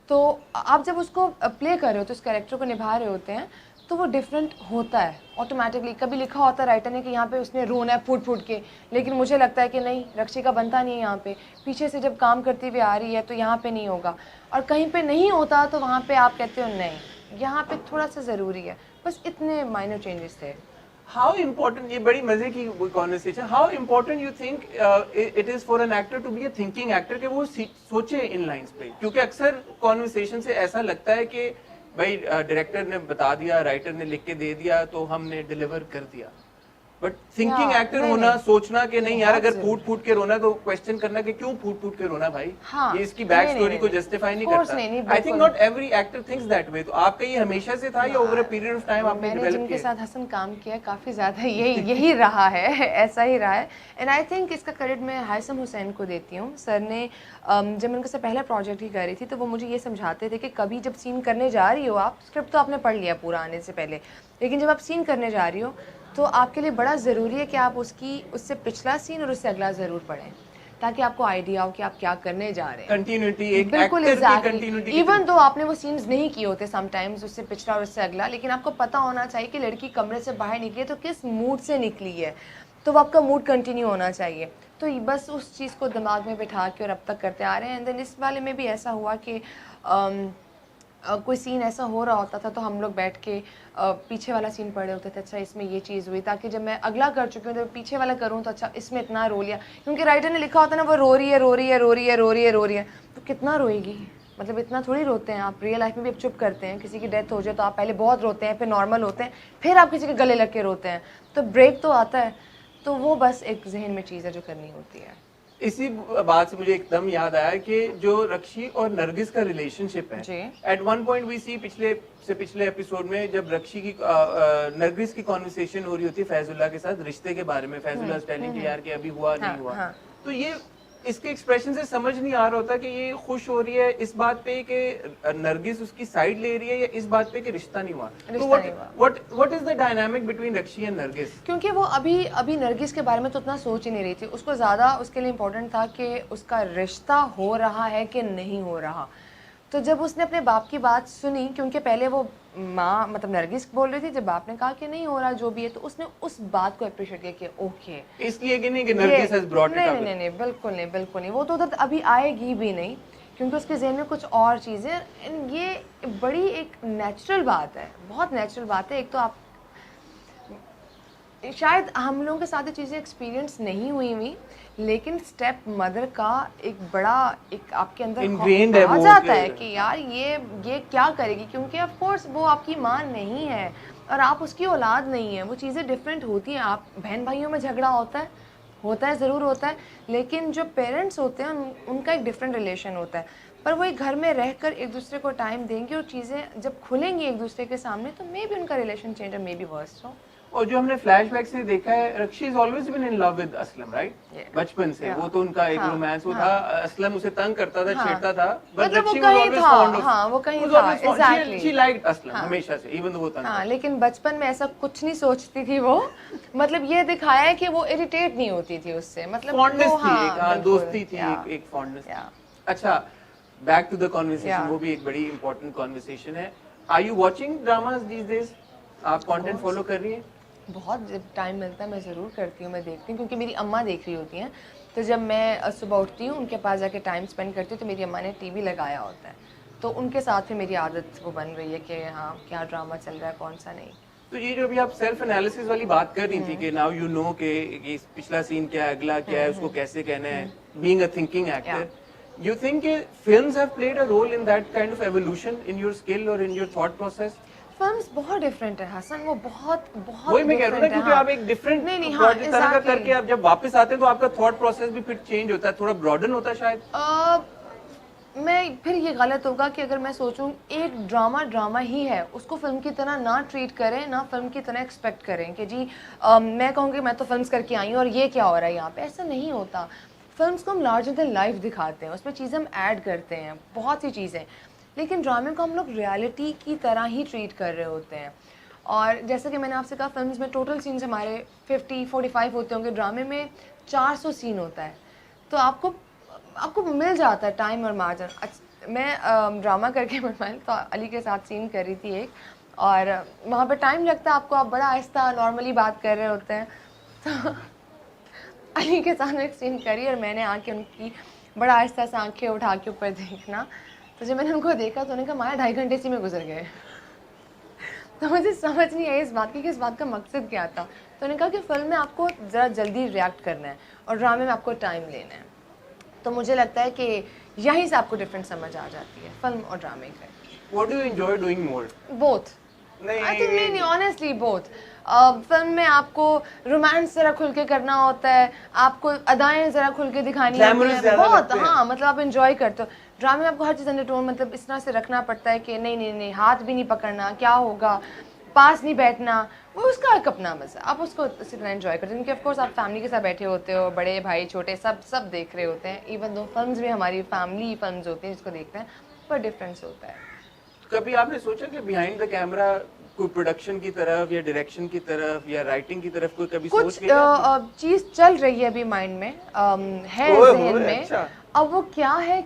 तो आप जब उसको प्ले कर रहे होते, उस कैरेक्टर को निभा रहे होते हैं, तो वो डिफरेंट होता है ऑटोमेटिकली। कभी लिखा होता है राइटर ने कि यहाँ पे उसने रोना है फूट फूट के, लेकिन मुझे लगता है कि नहीं, रक्षी का बनता नहीं है यहाँ पे, पीछे से जब काम करती हुई आ रही है तो यहाँ पे नहीं होगा, और कहीं पे नहीं होता तो वहाँ पे आप कहते हो नहीं यहाँ पे थोड़ा सा ज़रूरी है, बस इतने माइनर चेंजेस थे। How important, ये बड़ी मजे की conversation, how important you think it is for an actor to be a thinking actor, कि वो सोचे इन लाइंस पे? क्योंकि अक्सर कॉन्वर्सेशन से ऐसा लगता है कि भाई डायरेक्टर ने बता दिया, राइटर ने लिख के दे दिया तो हमने डिलीवर कर दिया, बट थिंकिंग एक्टर होना, सोचना कि नहीं यार अगर फूट फूट के रोना तो क्वेश्चन करना कि क्यों फूट फूट के रोना भाई, ये इसकी बैक स्टोरी को जस्टिफाई नहीं करता। I think not every actor thinks that way. तो आपका ये हमेशा से था या over a period of time आपने डेवलप किया? जिनके साथ हसन काम किया काफ़ी ज़्यादा यही रहा है, ऐसा ही रहा है। एंड आई थिंक इसका क्रेडिट मैं हायसम हुसैन को देती हूँ। सर ने जब मैं उनके साथ पहला प्रोजेक्ट ही कर रही थी तो वो मुझे ये समझाते थे कि कभी जब सीन करने जा रही हो, आप स्क्रिप्ट तो आपने पढ़ लिया पूरा आने से पहले, लेकिन जब आप सीन करने जा रही हो तो आपके लिए बड़ा ज़रूरी है कि आप उससे पिछला सीन और उससे अगला ज़रूर पढ़ें, ताकि आपको आइडिया हो कि आप क्या करने जा रहे हैं। कंटिन्यूटी, एक बिल्कुल एक्टर की कंटिन्यूटी। इवन दो आपने वो सीन्स नहीं किए होते समटाइम्स, उससे पिछला और उससे अगला, लेकिन आपको पता होना चाहिए कि लड़की कमरे से बाहर निकली है तो किस मूड से निकली है, तो वो आपका मूड कंटिन्यू होना चाहिए। तो बस उस चीज़ को दिमाग में बिठा के और अब तक करते आ रहे हैं। एंड देन इस वाले में भी ऐसा हुआ कि कोई सीन ऐसा हो रहा होता था तो हम लोग बैठ के पीछे वाला सीन पढ़ रहे होते थे, अच्छा इसमें ये चीज़ हुई, ताकि जब मैं अगला कर चुकी हूँ तो पीछे वाला करूँ तो अच्छा इसमें इतना रो लिया, क्योंकि राइटर ने लिखा होता है ना वो रो रही है, तो कितना रोएगी, मतलब इतना थोड़ी रोते हैं आप। रियल लाइफ में भी आप चुप करते हैं, किसी की डेथ हो जाए तो आप पहले बहुत रोते हैं, फिर नॉर्मल होते हैं, फिर आप किसी के गले लग के रोते हैं, तो ब्रेक तो आता है। तो वो बस एक जहन में चीज़ है जो करनी होती है। इसी बात से मुझे एकदम याद आया कि जो रक्षी और नरगिस का रिलेशनशिप है, एट वन पॉइंट वी सी पिछले एपिसोड में जब रक्षी की नरगिस की कॉन्वर्सेशन हो रही होती है फैजुल्ला के साथ रिश्ते के बारे में, फैजुल्ला टेलिंग कि यार कि अभी हुआ नहीं हुआ, तो ये इसके एक्सप्रेशन से समझ नहीं आ रहा होता कि ये खुश हो रही है इस बात पे कि नरगिस उसकी साइड ले रही है, या इस बात पे कि रिश्ता नहीं हुआ। तो what is the dynamic between Rakshi and Nargis? क्योंकि वो अभी नरगिस के बारे में तो उतना सोच ही नहीं रही थी, उसको ज़्यादा उसके लिए इम्पोर्टेंट था कि उसका रिश्ता हो रहा है कि नहीं हो रहा। तो जब उसने अपने बाप की बात सुनी, क्योंकि पहले वो माँ मतलब नरगिस बोल रही थी, जब बाप ने कहा कि नहीं हो रहा जो भी है, तो उसने उस बात को अप्रिशिएट किया कि ओके, इसलिए कि नहीं कि Nargis has brought it up. नहीं, बिल्कुल नहीं, वो तो उधर अभी आएगी भी नहीं, क्योंकि उसके ज़हन में कुछ और चीज़ें। ये बड़ी एक नेचुरल बात है, बहुत नेचुरल बात है। एक तो आप शायद हम लोगों के साथ ये चीज़ें एक्सपीरियंस नहीं हुई, लेकिन स्टेप मदर का एक बड़ा एक आपके अंदर आ जाता है कि यार ये क्या करेगी, क्योंकि ऑफ कोर्स वो आपकी माँ नहीं है, और आप उसकी औलाद नहीं है, वो चीज़ें डिफरेंट होती हैं। आप बहन भाइयों में झगड़ा होता है ज़रूर होता है, लेकिन जो पेरेंट्स होते हैं उनका एक डिफरेंट रिलेशन होता है। पर वो एक घर में रहकर एक दूसरे को टाइम देंगे और चीज़ें जब खुलेंगी एक दूसरे के सामने तो मे बी उनका रिलेशन चेंज और मे बी वर्स हो। और जो हमने फ्लैशबैक से देखा है, Rakshi is always been in love with Aslam, right? बचपन से वो तो उनका एक रोमांस वो था। असलम उसे तंग करता था, छेड़ता था, but Rakshi was always fond of, हाँ वो कहीं था, एग्जैक्टली। शी लाइक्ड असलम हमेशा से, इवन दो वो तंग। हाँ, लेकिन बचपन में ऐसा कुछ नहीं सोचती थी वो। मतलब ये दिखाया है कि वो इरिटेट नहीं होती थी उससे, मतलब फॉन्डनेस थी, हाँ, एक दोस्ती थी, एक फॉन्डनेस। अच्छा, बैक टू द कन्वर्सेशन, वो भी एक बड़ी इंपॉर्टेंट कन्वर्सेशन है। Are you watching dramas these days? आप कंटेंट फॉलो कर रही हैं? बहुत जब टाइम मिलता है मैं ज़रूर करती हूँ, मैं देखती हूँ क्योंकि मेरी अम्मा देख रही होती हैं। तो जब मैं सुबह उठती हूँ उनके पास जाके टाइम स्पेंड करती हूँ तो मेरी अम्मा ने टीवी लगाया होता है, तो उनके साथ भी मेरी आदत वो बन रही है कि हाँ क्या ड्रामा चल रहा है कौन सा नहीं। तो ये जो अभी आप सेल्फ एनालिसिस वाली बात कर रही थी कि नाउ यू नो कि पिछला सीन क्या है, अगला क्या है, उसको कैसे कहना है, being a thinking actor, you think films have played a role in that kind of evolution in your skill or in your thought process? Films बहुत डिफरेंट है हसन, वो बहुत बहुत वही मैं कह रहा हूँ ना, क्योंकि आप एक डिफरेंट प्रोजेक्ट तरह का करके आप जब वापस आते हैं तो आपका थॉट प्रोसेस भी फिर चेंज होता है, थोड़ा ब्रॉडन होता है शायद। मैं फिर ये गलत होगा कि अगर मैं सोचूं एक ड्रामा ही है, उसको फिल्म की तरह ना ट्रीट करें, ना फिल्म की तरह एक्सपेक्ट करें कि जी मैं कहूँगी मैं तो फिल्म्स करके आई हूँ और ये क्या हो रहा है यहाँ पे, ऐसा नहीं होता। फिल्म्स को हम लार्जर देन लाइफ दिखाते हैं, उसमें चीज़ें हम ऐड करते हैं, बहुत सी चीज़ें, लेकिन ड्रामे को हम लोग रियलिटी की तरह ही ट्रीट कर रहे होते हैं। और जैसे कि मैंने आपसे कहा फिल्म्स में टोटल सीन्स हमारे 50-45 होते होंगे, ड्रामे में 400 सीन होता है, तो आपको मिल जाता है टाइम और मार्जिन। मैं ड्रामा करके मैं तो अली के साथ सीन कर रही थी एक, और वहाँ पे टाइम लगता है आपको, आप बड़ा आहिस्ता नॉर्मली बात कर रहे होते हैं, तो अली के साथ एक सीन करी और मैंने आके उनकी बड़ा आहिस्ता से आंखें उठा के ऊपर देखना, तो जब मैंने उनको देखा तो उन्होंने कहा माया 2.5 घंटे इसी में गुजर गए। तो मुझे समझ नहीं आई इस बात की कि इस बात का मकसद क्या था। तो उन्होंने कहा कि फिल्म में आपको ज़रा जल्दी रिएक्ट करना है और ड्रामे में आपको टाइम लेना है। तो मुझे लगता है कि यहीं से आपको डिफरेंस समझ आ जाती है फिल्म और ड्रामे का। What do you enjoy doing more? Both. I think नहीं ऑनेस्टली बोथ। फिल्म में आपको रोमांस ज़रा खुल के करना होता है, आपको अदाएं ज़रा खुल के दिखानी होती हैं बहुत, हाँ मतलब आप इंजॉय करते हो। ड्रामे में आपको हर चीज़ अंडरटोन मतलब इस तरह से रखना पड़ता है कि नहीं हाथ भी नहीं पकड़ना, क्या होगा, पास नहीं बैठना, वो उसका एक अपना मज़ा, आप उसको इसी तरह एंजॉय करते हैं क्योंकि ऑफकोर्स आप फैमिली के साथ बैठे होते हो, बड़े भाई छोटे सब देख रहे होते हैं। इवन दो फिल्म्स भी हमारी फैमिली फिल्म्स होती हैं जिसको देखते हैं, पर डिफरेंस होता है। कभी आपने सोचा कि बिहाइंड द कैमरा कोई प्रोडक्शन की तरफ या डायरेक्शन की तरफ या राइटिंग की तरफ कोई कभी सोच कुछ चीज़ चल रही है अभी माइंड में, है ज़हन में। अच्छा। अब वो क्या है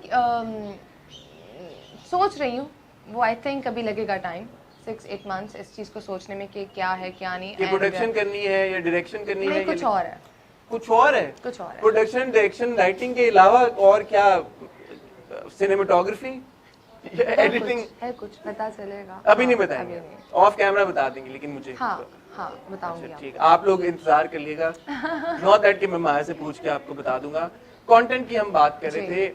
सोच रही हूँ, वो आई थिंक अभी लगेगा टाइम 6-8 मंथ्स इस चीज़ को सोचने में कि क्या है क्या नहीं। कि प्रोडक्शन करनी है या डायरेक्शन करनी है, कुछ और है, कुछ और है। प्रोडक्शन डायरेक्शन राइटिंग के अलावा और क्या, सिनेमेटोग्राफी एडिटिंग है कुछ पता चलेगा? अभी नहीं बताएंगे, ऑफ कैमरा बता देंगे, लेकिन मुझे हाँ बताऊंगी। ठीक, आप लोग इंतजार कर लिएगा। नॉट दैट कि मैं माया से पूछ के आपको बता दूंगा। कंटेंट की हम बात कर रहे थे,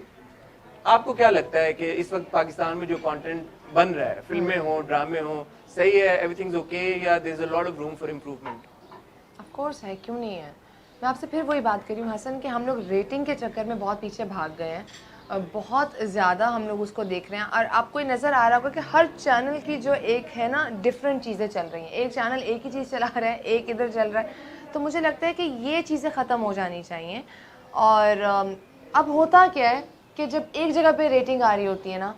आपको क्या लगता है कि इस वक्त पाकिस्तान में जो कंटेंट बन रहा है, फिल्में हो ड्रामे हो, सही है, एवरीथिंग इज ओके, या there is a lot of room for improvement? Of course है, क्यों नहीं है। मैं आपसे फिर वही बात कर रही हूँ हसन कि हम लोग रेटिंग के चक्कर में बहुत पीछे भाग गए हैं, बहुत ज़्यादा हम लोग उसको देख रहे हैं। और आपको ये नज़र आ रहा होगा कि हर चैनल की जो एक है ना डिफरेंट चीज़ें चल रही हैं, एक चैनल एक ही चीज़ चला रहा है, एक इधर चल रहा है। तो मुझे लगता है कि ये चीज़ें ख़त्म हो जानी चाहिए। और अब होता क्या है कि जब एक जगह पे रेटिंग आ रही होती है ना,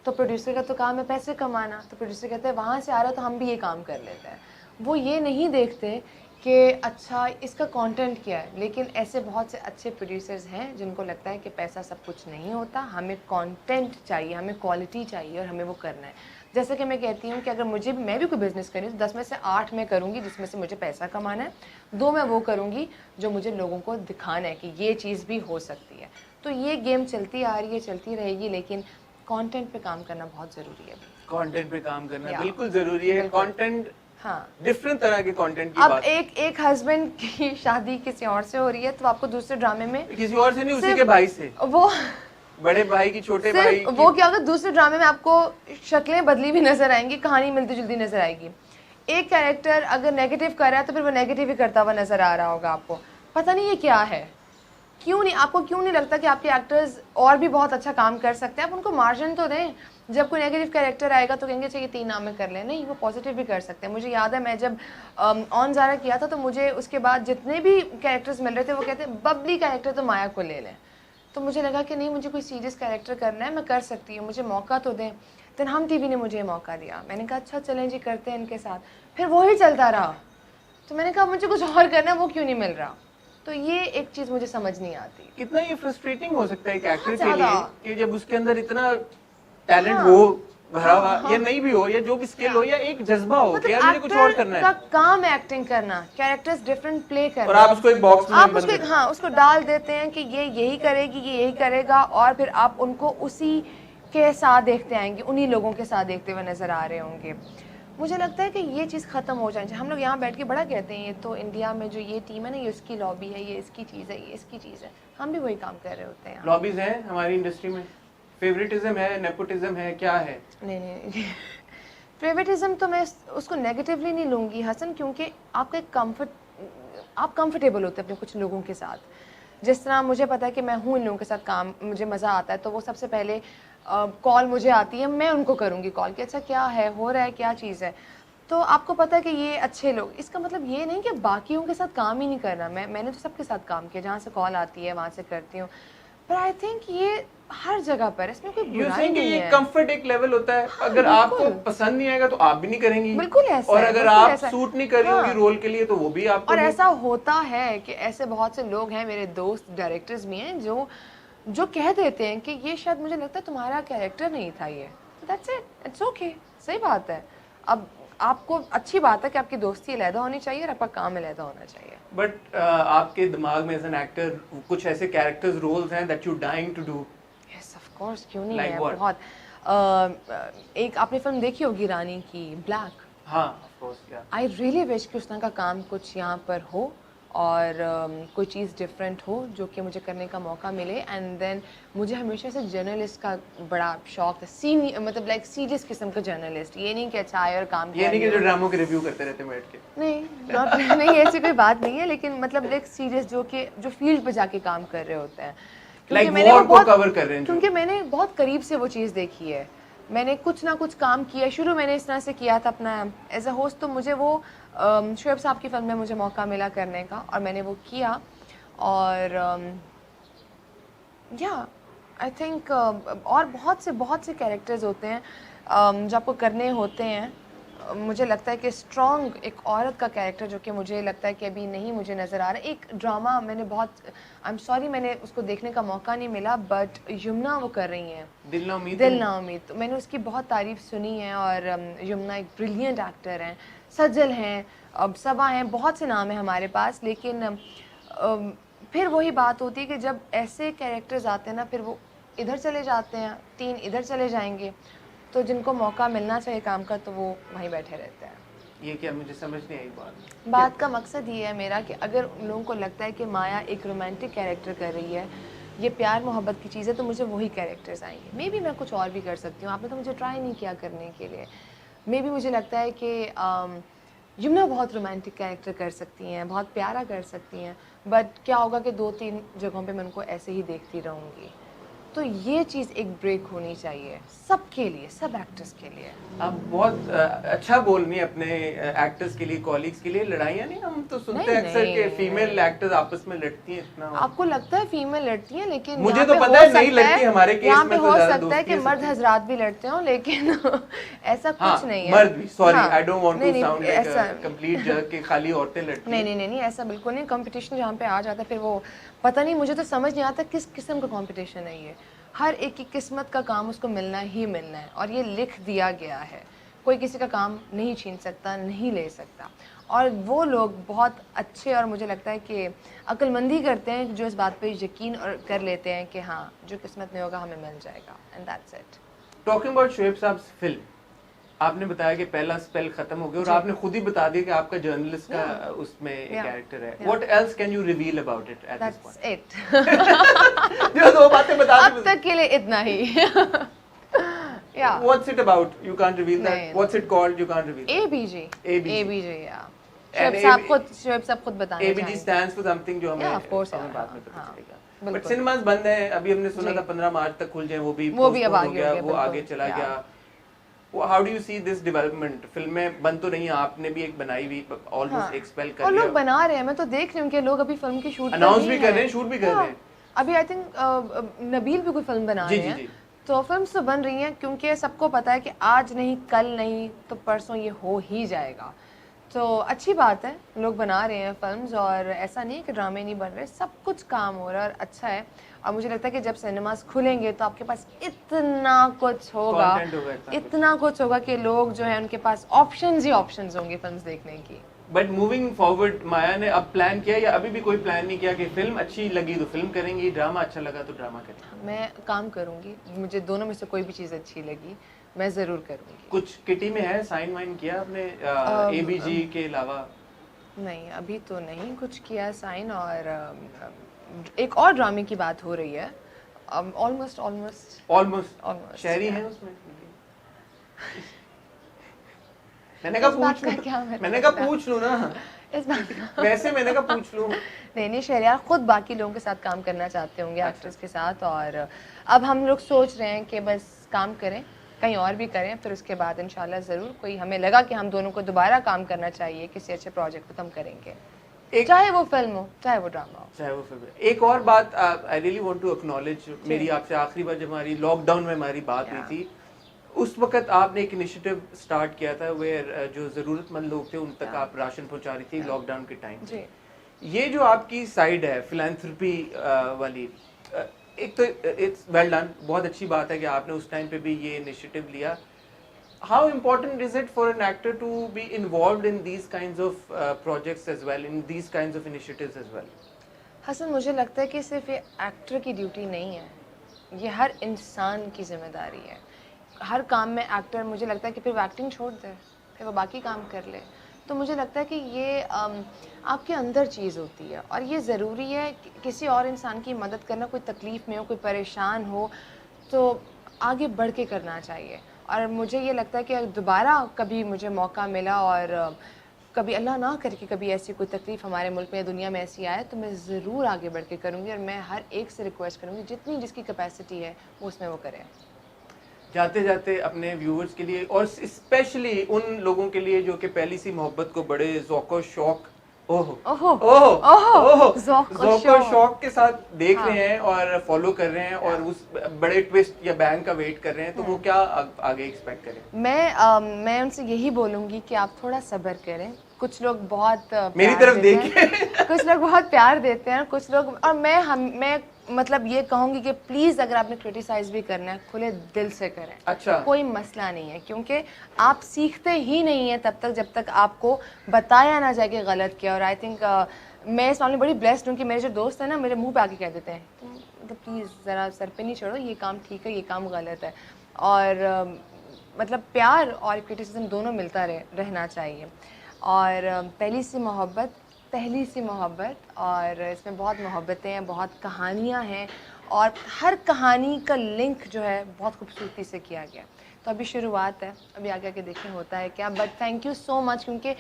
तो प्रोड्यूसर का तो काम है पैसे कमाना, तो प्रोड्यूसर कहते हैं वहाँ से आ रहा है तो हम भी ये काम कर लेते हैं। वो ये नहीं देखते कि अच्छा इसका कंटेंट क्या है। लेकिन ऐसे बहुत से अच्छे प्रोड्यूसर्स हैं जिनको लगता है कि पैसा सब कुछ नहीं होता, हमें कंटेंट चाहिए, हमें क्वालिटी चाहिए और हमें वो करना है। जैसे कि मैं कहती हूँ कि अगर मैं भी कोई बिज़नेस करी तो 10 में से 8 मैं करूँगी जिसमें से मुझे पैसा कमाना है, 2 मैं वो करूँगी जो मुझे लोगों को दिखाना है कि ये चीज़ भी हो सकती है। तो ये गेम चलती आ रही है, चलती रहेगी, लेकिन कंटेंट पे काम करना बहुत ज़रूरी है। कंटेंट पे काम करना बिल्कुल ज़रूरी है। कंटेंट, हाँ, डिफरेंट तरह के कंटेंट की अब बात। एक हस्बैंड की शादी किसी और से हो रही है तो आपको दूसरे ड्रामे में किसी और से नहीं, उसी के भाई से, वो बड़े भाई की छोटे भाई वो क्या होगा, दूसरे ड्रामे में आपको शक्लें बदली भी नजर आएंगी, कहानी मिलती जुलती नजर आएगी। एक कैरेक्टर अगर नेगेटिव कर रहा है तो फिर वो नेगेटिव ही करता हुआ नज़र आ रहा होगा आपको, पता नहीं ये क्या है। क्यों नहीं, आपको क्यों नहीं लगता कि आपके एक्टर्स और भी बहुत अच्छा काम कर सकते हैं? आप उनको मार्जिन तो दें। जब कोई नेगेटिव कैरेक्टर आएगा तो कहेंगे चाहिए 3 नाम में कर लें, नहीं वो पॉजिटिव भी कर सकते हैं। मुझे याद है मैं जब ऑन ज़ारा किया था तो मुझे उसके बाद जितने भी कैरेक्टर्स मिल रहे थे वो कहते हैं बबली कैरेक्टर तो माया को ले लें। तो मुझे लगा कि नहीं, मुझे कोई सीरियस कैरेक्टर करना है, मैं कर सकती हूँ, मुझे मौका तो दें। देन हम टीवी ने मुझे मौका दिया, मैंने कहा अच्छा चलें जी करते हैं इनके साथ, फिर वो ही चलता रहा। तो मैंने कहा मुझे कुछ और करना है, वो क्यों नहीं मिल रहा। तो ये एक चीज़ मुझे समझ नहीं आती। कितना ये फ्रस्ट्रेटिंग हो सकता है एक एक्टर के ज़्यादा। लिए कि जब उसके अंदर इतना टैलेंट हाँ। हो भरा हुआ, या नहीं भी हो, या जो भी स्किल हो, या एक जज्बा हो कि यार मुझे कुछ और करना का है, काम है एक्टिंग करना, कैरेक्टर्स डिफरेंट प्ले करना, और आप उसको एक बॉक्स में आप बंद उसको कर हाँ उसको डाल देते हैं कि ये यही करेगी, ये यही करेगा, और फिर आप उनको उसी के साथ देखते आएंगे, उन्हीं लोगों के साथ देखते हुए नजर आ रहे होंगे। मुझे लगता है कि ये चीज़ ख़त्म हो जानी चाहिए। हम लोग यहाँ बैठ के बड़ा कहते हैं ये तो इंडिया में जो ये टीम है ना, ये इसकी लॉबी है, ये इसकी चीज़ है, ये इसकी चीज़ है। हम भी वही काम कर रहे होते हैं यहाँ। लॉबीज हैं हमारी इंडस्ट्री में, फेवरेटिज्म है, नेपोटिज्म है, क्या है? नहीं फेवरेटिज्म तो मैं उसको नेगेटिवली नहीं लूँगी हसन, क्योंकि आपका एक आप कंफर्टेबल होते हैं अपने कुछ लोगों के साथ। जिस तरह मुझे पता है कि मैं हूँ इन लोगों के साथ काम, मुझे मज़ा आता है, तो वो सबसे पहले कॉल मुझे आती है, मैं उनको करूँगी कॉल कि अच्छा क्या है, हो रहा है, क्या चीज़ है। तो आपको पता है कि ये अच्छे लोग, इसका मतलब ये नहीं कि बाकियों के साथ काम ही नहीं करना। मैंने तो सबके साथ काम किया, जहाँ से कॉल आती है वहाँ से करती हूँ। पर आई थिंक ये हर जगह पर, इसमें कोई बुराई नहीं है। कंफर्ट एक लेवल होता है, हाँ, अगर बिल्कुल। आपको पसंद नहीं आएगा तो आप भी नहीं करेंगी, बिल्कुल ऐसा और है, अगर बिल्कुल आप ऐसा है। सूट नहीं कर रही होगी हाँ। रोल के लिए तो वो भी आपको और नहीं। ऐसा होता है कि ऐसे बहुत से लोग हैं, मेरे दोस्त डायरेक्टर्स भी हैं, जो कह देते हैं कि ये शायद मुझे लगता है तुम्हारा कैरेक्टर नहीं था ये, दैट्स इट, इट्स ओके, सही बात है। अब आपको अच्छी बात है कि आपकी दोस्ती अलहदा होनी चाहिए और आपका काम अलहदा होना चाहिए। बट आपके दिमाग में एज एन एक्टर कुछ ऐसे कैरेक्टर्स रोल्स हैं that you dying to do? Yes of course, क्यों नहीं Like है, what? बहुत। एक आपने फिल्म देखी होगी रानी की, ब्लैक। हाँ ऑफ कोर्स, या आई रियली विश कि उस तरह का काम कुछ यहाँ पर हो, और कोई चीज़ डिफरेंट हो जो कि मुझे करने का मौका मिले। एंड देन मुझे हमेशा से जर्नलिस्ट का बड़ा शौक था, सीनियर मतलब लाइक सीरियस किस्म का जर्नलिस्ट, ये नहीं कि अच्छा आए और काम ये किया। नहीं कि जो ड्रामों के रिव्यू करते रहते हैं बैठ के। नहीं not नहीं, ऐसी कोई बात नहीं है, लेकिन मतलब लाइक सीरियस जो फील्ड पे जाके काम कर रहे होते हैं। क्योंकि Like मैंने war वो को बहुत cover कर रहे हैं जो। क्योंकि मैंने बहुत करीब से वो चीज़ देखी है, मैंने कुछ ना कुछ काम किया। शुरू मैंने इस तरह से किया था अपना एज अ होस्ट, तो मुझे वो शुएब साहब की फिल्म में मुझे मौका मिला करने का, और मैंने वो किया। और या आई थिंक और बहुत से कैरेक्टर्स होते हैं जो आपको करने होते हैं। मुझे लगता है कि स्ट्रॉन्ग एक औरत का कैरेक्टर जो कि मुझे लगता है कि अभी नहीं मुझे नज़र आ रहा। एक ड्रामा मैंने बहुत, आई एम सॉरी मैंने उसको देखने का मौका नहीं मिला, बट यमुना वो कर रही हैं, दिल ना उम्मीद। दिल ना उम्मीद। तो मैंने उसकी बहुत तारीफ़ सुनी है, और यमुना एक ब्रिलियंट एक्टर हैं, सजल हैं, अब सबा हैं, बहुत से नाम हैं हमारे पास। लेकिन फिर वही बात होती है कि जब ऐसे कैरेक्टर्स आते हैं ना, फिर वो इधर चले जाते हैं, 3 इधर चले जाएंगे, तो जिनको मौका मिलना चाहिए काम का तो वो वहीं बैठे रहते हैं। ये क्या, मुझे समझ नहीं आई बात का मकसद ये है मेरा कि अगर उन लोगों को लगता है कि माया एक रोमांटिक कैरेक्टर कर रही है, ये प्यार मोहब्बत की चीज़ है, तो मुझे वही कैरेक्टर्स आएंगे। मे बी मैं कुछ और भी कर सकती हूँ, आपने तो मुझे ट्राई नहीं किया करने के लिए। मे बी मुझे लगता है कि यमुना बहुत रोमांटिक कैरेक्टर कर सकती हैं, बहुत प्यारा कर सकती हैं, बट क्या होगा कि 2-3 जगहों पे मैं उनको ऐसे ही देखती रहूँगी। तो ये चीज़ एक ब्रेक होनी चाहिए सबके लिए, सब एक्टर्स के लिए। आप बहुत अच्छा बोल रही हैं अपने एक्टर्स के लिए, कॉलीग्स के लिए। लड़ाइयाँ नहीं, हम तो सुनते हैं अक्सर कि फीमेल एक्टर्स आपस में लड़ती हैं इतना। आपको लगता है फीमेल लड़ती हैं, लेकिन मुझे तो पता है नहीं लड़ती, हमारे केस यहाँ में पे तो हो ज़्यादा सकता है कि दोस्ती मर्द हजरात भी लड़ते हो, लेकिन ऐसा हाँ, कुछ नहीं है। मर्द भी, सॉरी हाँ, आई डोंट वांट टू नहीं, साउंड ऐसा लाइक कंप्लीट जज कि खाली औरतें लड़ती हैं। नहीं, ऐसा बिल्कुल नहीं। कंपटीशन जहाँ पे आ जाता है, फिर वो पता नहीं, मुझे तो समझ नहीं आता किस किस्म का कंपटीशन है ये। हर एक की किस्मत का काम उसको मिलना ही मिलना है, और ये लिख दिया गया है। कोई किसी का काम नहीं छीन सकता, नहीं ले सकता। और वो लोग बहुत अच्छे, और मुझे लगता है कि अक्लमंदी करते हैं जो इस बात पे यकीन और कर लेते हैं कि हाँ जो किस्मत में होगा हमें मिल जाएगा, and that's it. Talking about Shoaib साहब फिल्म, आपने बताया कि पहला स्पेल खत्म हो गया, और आपने खुद ही बता दिया कि आपका जर्नलिस्ट का उसमें एक कैरेक्टर है। What else can you reveal about it at this point? That's it. जो 2 बातें बता दी अब तक के लिए इतना ही। Yeah. What's it about? You can't reveal that. नहीं, What's it called? You can't reveal. ABG. ABG. ABG, yeah. And Shoaib साहब खुद बताना ABG चाहेंगे. stands for something जो हमें Yeah, of course, हमें yeah, बाद में पता हाँ, चलेगा. बिल्कुल. But cinemas बंद हैं. अभी हमने सुना जी. था 15 मार्च तक खुल जाए. वो भी अब postpone आगे हो गया. हो गया, वो आगे बिल्कुल, चला yeah. गया. How do you see this development? फिल्में बंद तो नहीं है. आपने भी एक बनाई हुई. Almost एक spell कर और लिया. लोग बना रहे हैं, मैं तो देख रही हूँ कि लोग अभी फिल्म की शूट Announce भी कर रहे हैं, shoot भी कर रहे हैं. अभी आई थिंक नबील भी कोई फिल्म बना जी, रहे जी, हैं. जी. तो फिल्म तो बन रही हैं क्योंकि सबको पता है कि आज नहीं कल नहीं तो परसों ये हो ही जाएगा. तो अच्छी बात है, लोग बना रहे हैं फिल्म्स और ऐसा नहीं है कि ड्रामे नहीं बन रहे, सब कुछ काम हो रहा है और अच्छा है. और मुझे लगता है कि जब सिनेमास खुलेंगे तो आपके पास इतना कुछ होगा, Content होगा इतना कुछ होगा कि लोग जो है उनके पास ऑप्शंस ही ऑप्शंस होंगे फिल्म्स देखने की. बट मूविंग फॉरवर्ड माया ने अब प्लान किया या अभी भी कोई प्लान नहीं किया कि फिल्म अच्छी लगी तो फिल्म करेंगी, ड्रामा अच्छा लगा तो ड्रामा करेंगी? मैं काम करूंगी, मुझे दोनों में से कोई भी चीज़ अच्छी लगी मैं ज़रूर करूंगी. कुछ किटी में है साइन वाइन किया आपने ABG के अलावा? नहीं, अभी तो नहीं कुछ किया साइन. और एक और ड्रामे की बात हो रही है. ऑलमोस्ट शहरी है उसमें? मैंने कहा पूछ लूं. मैंने कहा पूछ लूं ना. इस बात का वैसे मैंने कहा पूछ लूं. नहीं शहरियार खुद बाकी लोगों के साथ काम करना चाहते होंगे, एक्ट्रेस के साथ. और अब हम लोग सोच रहे हैं कि बस काम करें, कहीं और भी करें, फिर उसके बाद इंशाल्लाह ज़रूर कोई हमें लगा कि हम दोनों को दोबारा काम करना चाहिए किसी अच्छे प्रोजेक्ट पर, तो हम करेंगे. चाहे वो फिल्म हो चाहे वो ड्रामा हो. चाहे वो फिल्म. एक और बात I really want to acknowledge, मेरी आपसे आखिरी बार जब हमारी लॉकडाउन में हमारी बात हुई थी उस वक्त आपने एक इनिशिएटिव स्टार्ट किया था वेयर जो ज़रूरतमंद लोग थे उन तक आप राशन पहुंचा रही थी लॉकडाउन के टाइम पे. ये जो आपकी साइड है फिलैंथ्रोपी वाली, एक तो इट्स वेल डन, बहुत अच्छी बात है कि आपने उस टाइम पे भी ये इनिशिएटिव लिया. How important is it for an actor to be involved in these kinds of projects as well, in these kinds of initiatives as well? Hasan, मुझे लगता है कि सिर्फ ये एक्टर की ड्यूटी नहीं है, ये हर इंसान की जिम्मेदारी है. हर काम में एक्टर, मुझे लगता है कि फिर वो एक्टिंग छोड़ दे, फिर वो बाकी काम कर ले. तो मुझे लगता है कि ये आपके अंदर चीज़ होती है और ये ज़रूरी है कि किसी और इंसान की मदद करना, कोई तकलीफ़ में हो, कोई परेशान हो तो आगे बढ़ के करना चाहिए. और मुझे ये लगता है कि दोबारा कभी मुझे मौका मिला और कभी अल्लाह ना करके कभी ऐसी कोई तकलीफ़ हमारे मुल्क में या दुनिया में ऐसी आए तो मैं ज़रूर आगे बढ़ के करूँगी. और मैं हर एक से रिक्वेस्ट करूँगी जितनी जिसकी कैपेसिटी है वो उसमें वो करें. जाते जाते अपने व्यूअर्स के लिए और स्पेशली उन लोगों के लिए जो कि पहली सी मोहब्बत को बड़े ज़ौक़ शौक शौक के साथ देख रहे हैं और फॉलो कर रहे हैं और उस बड़े ट्विस्ट या बैंग का वेट कर रहे हैं, तो वो क्या आगे एक्सपेक्ट करें? मैं उनसे यही बोलूँगी कि आप थोड़ा सब्र करें. कुछ लोग बहुत मेरी तरफ देखिए कुछ लोग बहुत प्यार देते हैं, कुछ लोग, और मैं मतलब ये कहूँगी कि प्लीज़ अगर आपने क्रिटिसाइज भी करना है खुले दिल से करें. अच्छा. कोई मसला नहीं है, क्योंकि आप सीखते ही नहीं हैं तब तक जब तक आपको बताया ना जाए कि गलत किया. और आई थिंक मैं इस मामले में बड़ी ब्लेस्ड हूँ कि मेरे जो दोस्त हैं ना मेरे मुंह पे आके कह देते हैं तो प्लीज़ ज़रा सर पे नहीं चढ़ो, ये काम ठीक है, ये काम गलत है. और मतलब प्यार और क्रिटिसिज्म दोनों मिलता रहना चाहिए. और पहली सी मोहब्बत और इसमें बहुत मोहब्बतें हैं, बहुत कहानियाँ हैं और हर कहानी का लिंक जो है बहुत खूबसूरती से किया गया. तो अभी शुरुआत है, अभी आगे आगे देखें होता है क्या. But thank you so much, क्योंकि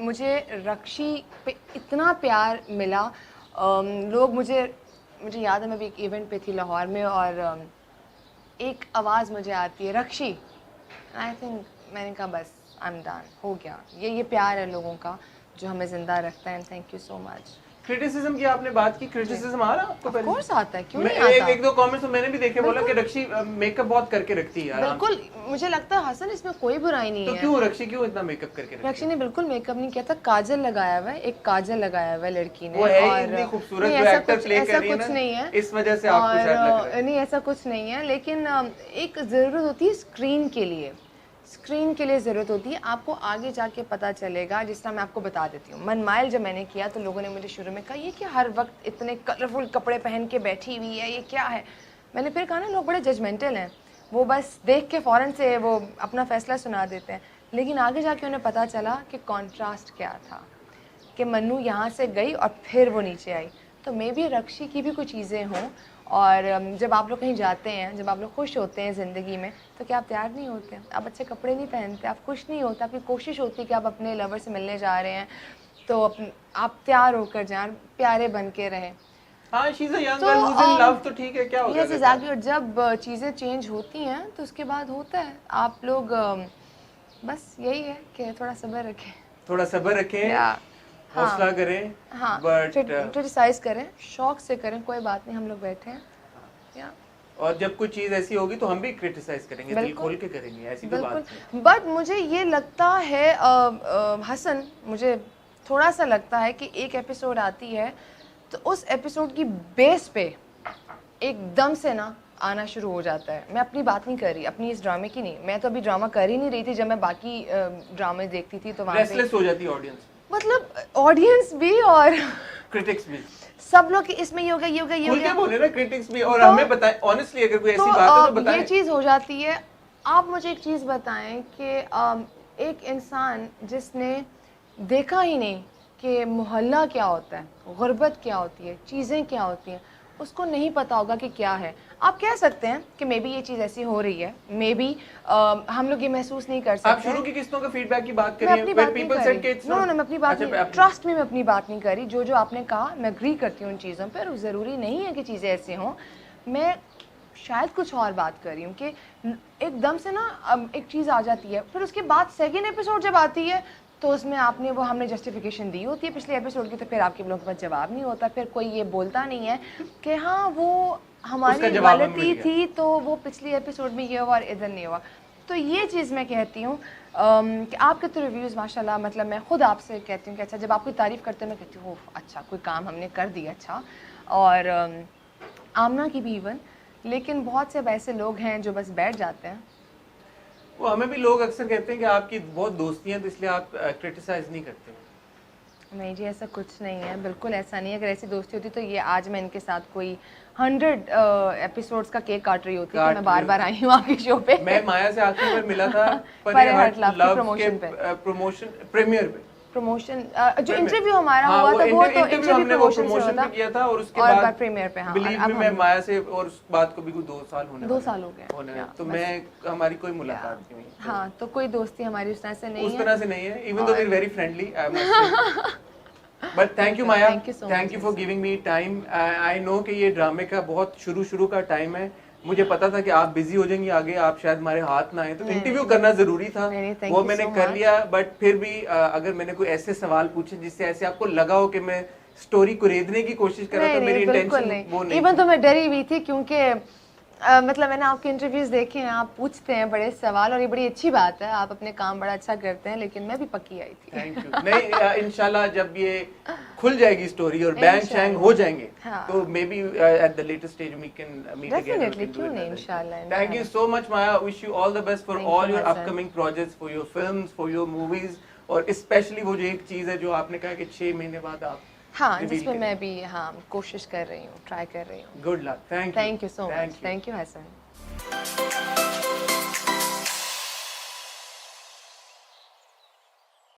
मुझे रक्षी पे इतना प्यार मिला. लोग मुझे याद है मैं भी एक इवेंट पे थी लाहौर में और एक आवाज़ मुझे आती है रक्षी. आई थिंक मैंने कहा बस आई एम डन, हो गया. ये प्यार है लोगों का जो हमें जिंदा रखता है. Thank you so much. Criticism की आपने बात की, क्रिटिसिज्म आ रहा आपको? पहले कोर्स आता है, क्यों नहीं आता? एक दो कमेंट्स तो मैंने भी देखे, बोला कि रक्षी मेकअप बहुत करके रखती है. बिल्कुल, मुझे लगता है हसन इसमें कोई बुराई नहीं है. तो क्यों रक्षी क्यों इतना मेकअप करके रखती है? रक्षी ने बिल्कुल मेकअप नहीं किया था, काजल लगाया हुआ है, एक काजल लगाया हुआ है लड़की ने. वो है इतनी खूबसूरत जो एक्टर प्ले कर रही है ना, कुछ नहीं है इस वजह से आपको शायद लग रहा है. नहीं ऐसा कुछ नहीं है, लेकिन एक ज़रूरत होती है स्क्रीन के लिए ज़रूरत होती है. आपको आगे जाके पता चलेगा. जिस तरह मैं आपको बता देती हूँ, मनमाइल जब मैंने किया तो लोगों ने मुझे शुरू में कहा ये कि हर वक्त इतने कलरफुल कपड़े पहन के बैठी हुई है, ये क्या है. मैंने फिर कहा ना लोग बड़े जजमेंटल हैं, वो बस देख के फ़ौरन से वो अपना फ़ैसला सुना देते हैं. लेकिन आगे जाके उन्हें पता चला कि कॉन्ट्रास्ट क्या था, कि मन्नू यहाँ से गई और फिर वो नीचे आई. तो मे बी रक्षी की भी कुछ चीज़ें हों और जब आप लोग कहीं जाते हैं, जब आप लोग खुश होते हैं ज़िंदगी में, तो क्या आप तैयार नहीं होते? आप अच्छे कपड़े नहीं पहनते, आप खुश नहीं होते, आपकी कोशिश होती है कि आप अपने लवर से मिलने जा रहे हैं तो आप तैयार होकर जाएं, प्यारे बन के रहें। हाँ, शी इज अ यंग तो, गर्ल हूज इन लव, तो ठीक है, क्या हो गया? Yes exactly. और जब चीज़ें चेंज होती हैं तो उसके बाद होता है, आप लोग बस यही है कि थोड़ा सब्र रखें, थोड़ा सब्र रखें, हौसला करें, हाँ, बट क्रिटिसाइज करें, शौक से करें, कोई बात नहीं, हम लोग बैठे हैं। या और जब कोई चीज ऐसी होगी तो हम भी क्रिटिसाइज करेंगे, दिल खोल के करेंगे, ऐसी कोई बात बिल्कुल। बट मुझे ये लगता है हसन, मुझे थोड़ा सा लगता है कि एक एपिसोड आती है तो उस एपिसोड की बेस पे एकदम से ना आना शुरू हो जाता है। मैं अपनी बात नहीं कर रही, अपनी इस ड्रामे की नहीं, मैं तो अभी ड्रामा कर ही नहीं रही थी। जब मैं बाकी ड्रामे देखती थी तो वहाँ पे रेस्टलेस हो जाती है ऑडियंस, मतलब ऑडियंस भी और क्रिटिक्स भी, सब लोग कि इसमें ये हो गया, ये हो गया, ये हो खुल के गया। बोले ना क्रिटिक्स भी, और हमें बताएं ऑनेस्टली, अगर कोई ऐसी बात है तो बताएं। ये चीज़ हो जाती है। आप मुझे एक चीज़ बताएं कि एक इंसान जिसने देखा ही नहीं कि मोहल्ला क्या होता है, गुर्बत क्या होती है, चीज़ें क्या होती हैं, उसको नहीं पता होगा कि क्या है। आप कह सकते हैं कि मे बी ये चीज़ ऐसी हो रही है, मे बी हम लोग ये महसूस नहीं कर सकते। आप शुरू की किस्तों का फीडबैक की बात मैं करिए, अपनी व्हेन बात नहीं पीपल कर सेड कि रही। इट्स नो नॉट, नो, मैं अपनी बात नहीं, ट्रस्ट में मैं अपनी बात नहीं कर रही। जो जो आपने कहा मैं एग्री करती हूँ उन चीज़ों पर, ज़रूरी नहीं है कि चीज़ें ऐसी हों। मैं शायद कुछ और बात कर रही हूँ कि एकदम से ना एक चीज़ आ जाती है, फिर उसके बाद सेकेंड एपिसोड जब आती है तो उसमें आपने वो हमने जस्टिफिकेशन दी होती है पिछले एपिसोड की, तो फिर आपके लोगों के पास जवाब नहीं होता। फिर कोई ये बोलता नहीं है कि हाँ वो हमारी गलती थी तो वो पिछले एपिसोड में ये हुआ और इधर नहीं हुआ। तो ये चीज़ मैं कहती हूँ कि आपके तो रिव्यूज़ माशाल्लाह, मतलब मैं खुद आपसे कहती हूँ कि अच्छा, जब आप कोई तारीफ़ करते हैं मैं कहती हूँ अच्छा कोई काम हमने कर दिया अच्छा। और आमना की भी इवन, लेकिन बहुत से अब ऐसे लोग हैं जो बस बैठ जाते हैं। वो हमें भी लोग अक्सर कहते हैं कि आपकी बहुत दोस्ती है तो इसलिए आप क्रिटिसाइज नहीं करते। नहीं जी, ऐसा कुछ नहीं है, बिल्कुल ऐसा नहीं है। अगर ऐसी दोस्ती होती तो ये आज मैं इनके साथ कोई 100 एपिसोड्स का केक काट रही होती कि मैं बार बार आई हूँ आपके शो पे। मैं माया से आखिरी बार मिला था परे हट लव के प्रमोशन पे, प्रमोशन प्रीमियर पे, प्रमोशन जो इंटरव्यू हमारा हुआ था वो तो इंटरव्यू प्रमोशन पे किया था, और उसके और बाद प्रीमियर पे। हाँ, बिलीव मी, मैं माया से और उस बात को भी 2 साल होने 2 साल हो गए, तो मैं हमारी कोई मुलाकात नहीं हुई। हाँ, तो कोई दोस्ती हमारी उस तरह से नहीं है, उस तरह से नहीं है, even though we are very friendly, I must say. But thank you Maya, thank you for giving me time. I know कि ये ड्रामे का बहुत शुरू का टाइम है, मुझे पता था कि आप बिजी हो जाएंगी आगे, आप शायद हमारे हाथ ना आए, तो इंटरव्यू करना जरूरी था, वो मैंने कर लिया। बट फिर भी अगर मैंने कोई ऐसे सवाल पूछे जिससे ऐसे आपको लगा हो कि मैं स्टोरी को रेदने की कोशिश कर रहा था, मेरी इंटेंशन वो नहीं। इवन तो मैं डरी हुई थी क्योंकि मतलब मैंने आपके इंटरव्यूज देखे हैं, आप पूछते हैं बड़े सवाल और ये बड़ी अच्छी बात है, आप अपने काम बड़ा अच्छा करते हैं, लेकिन मैं भी पक्की आई थी। Thank you. नहीं, इंशाल्लाह जब ये खुल जाएगी स्टोरी और बैंग शैंग हो जाएंगे, तो maybe at the latest stage we can meet again. Definitely, क्यों नहीं, इंशाल्लाह। Thank you so much Maya, wish you all the best for all your upcoming projects, for your films, for your movies, और specially वो जो एक चीज है जो आपने कहा कि 6 महीने बाद आप, हाँ, जिसमें मैं भी हाँ कोशिश कर रही हूँ, ट्राई कर रही हूँ। Good luck, thank you so much, thank you Hasan.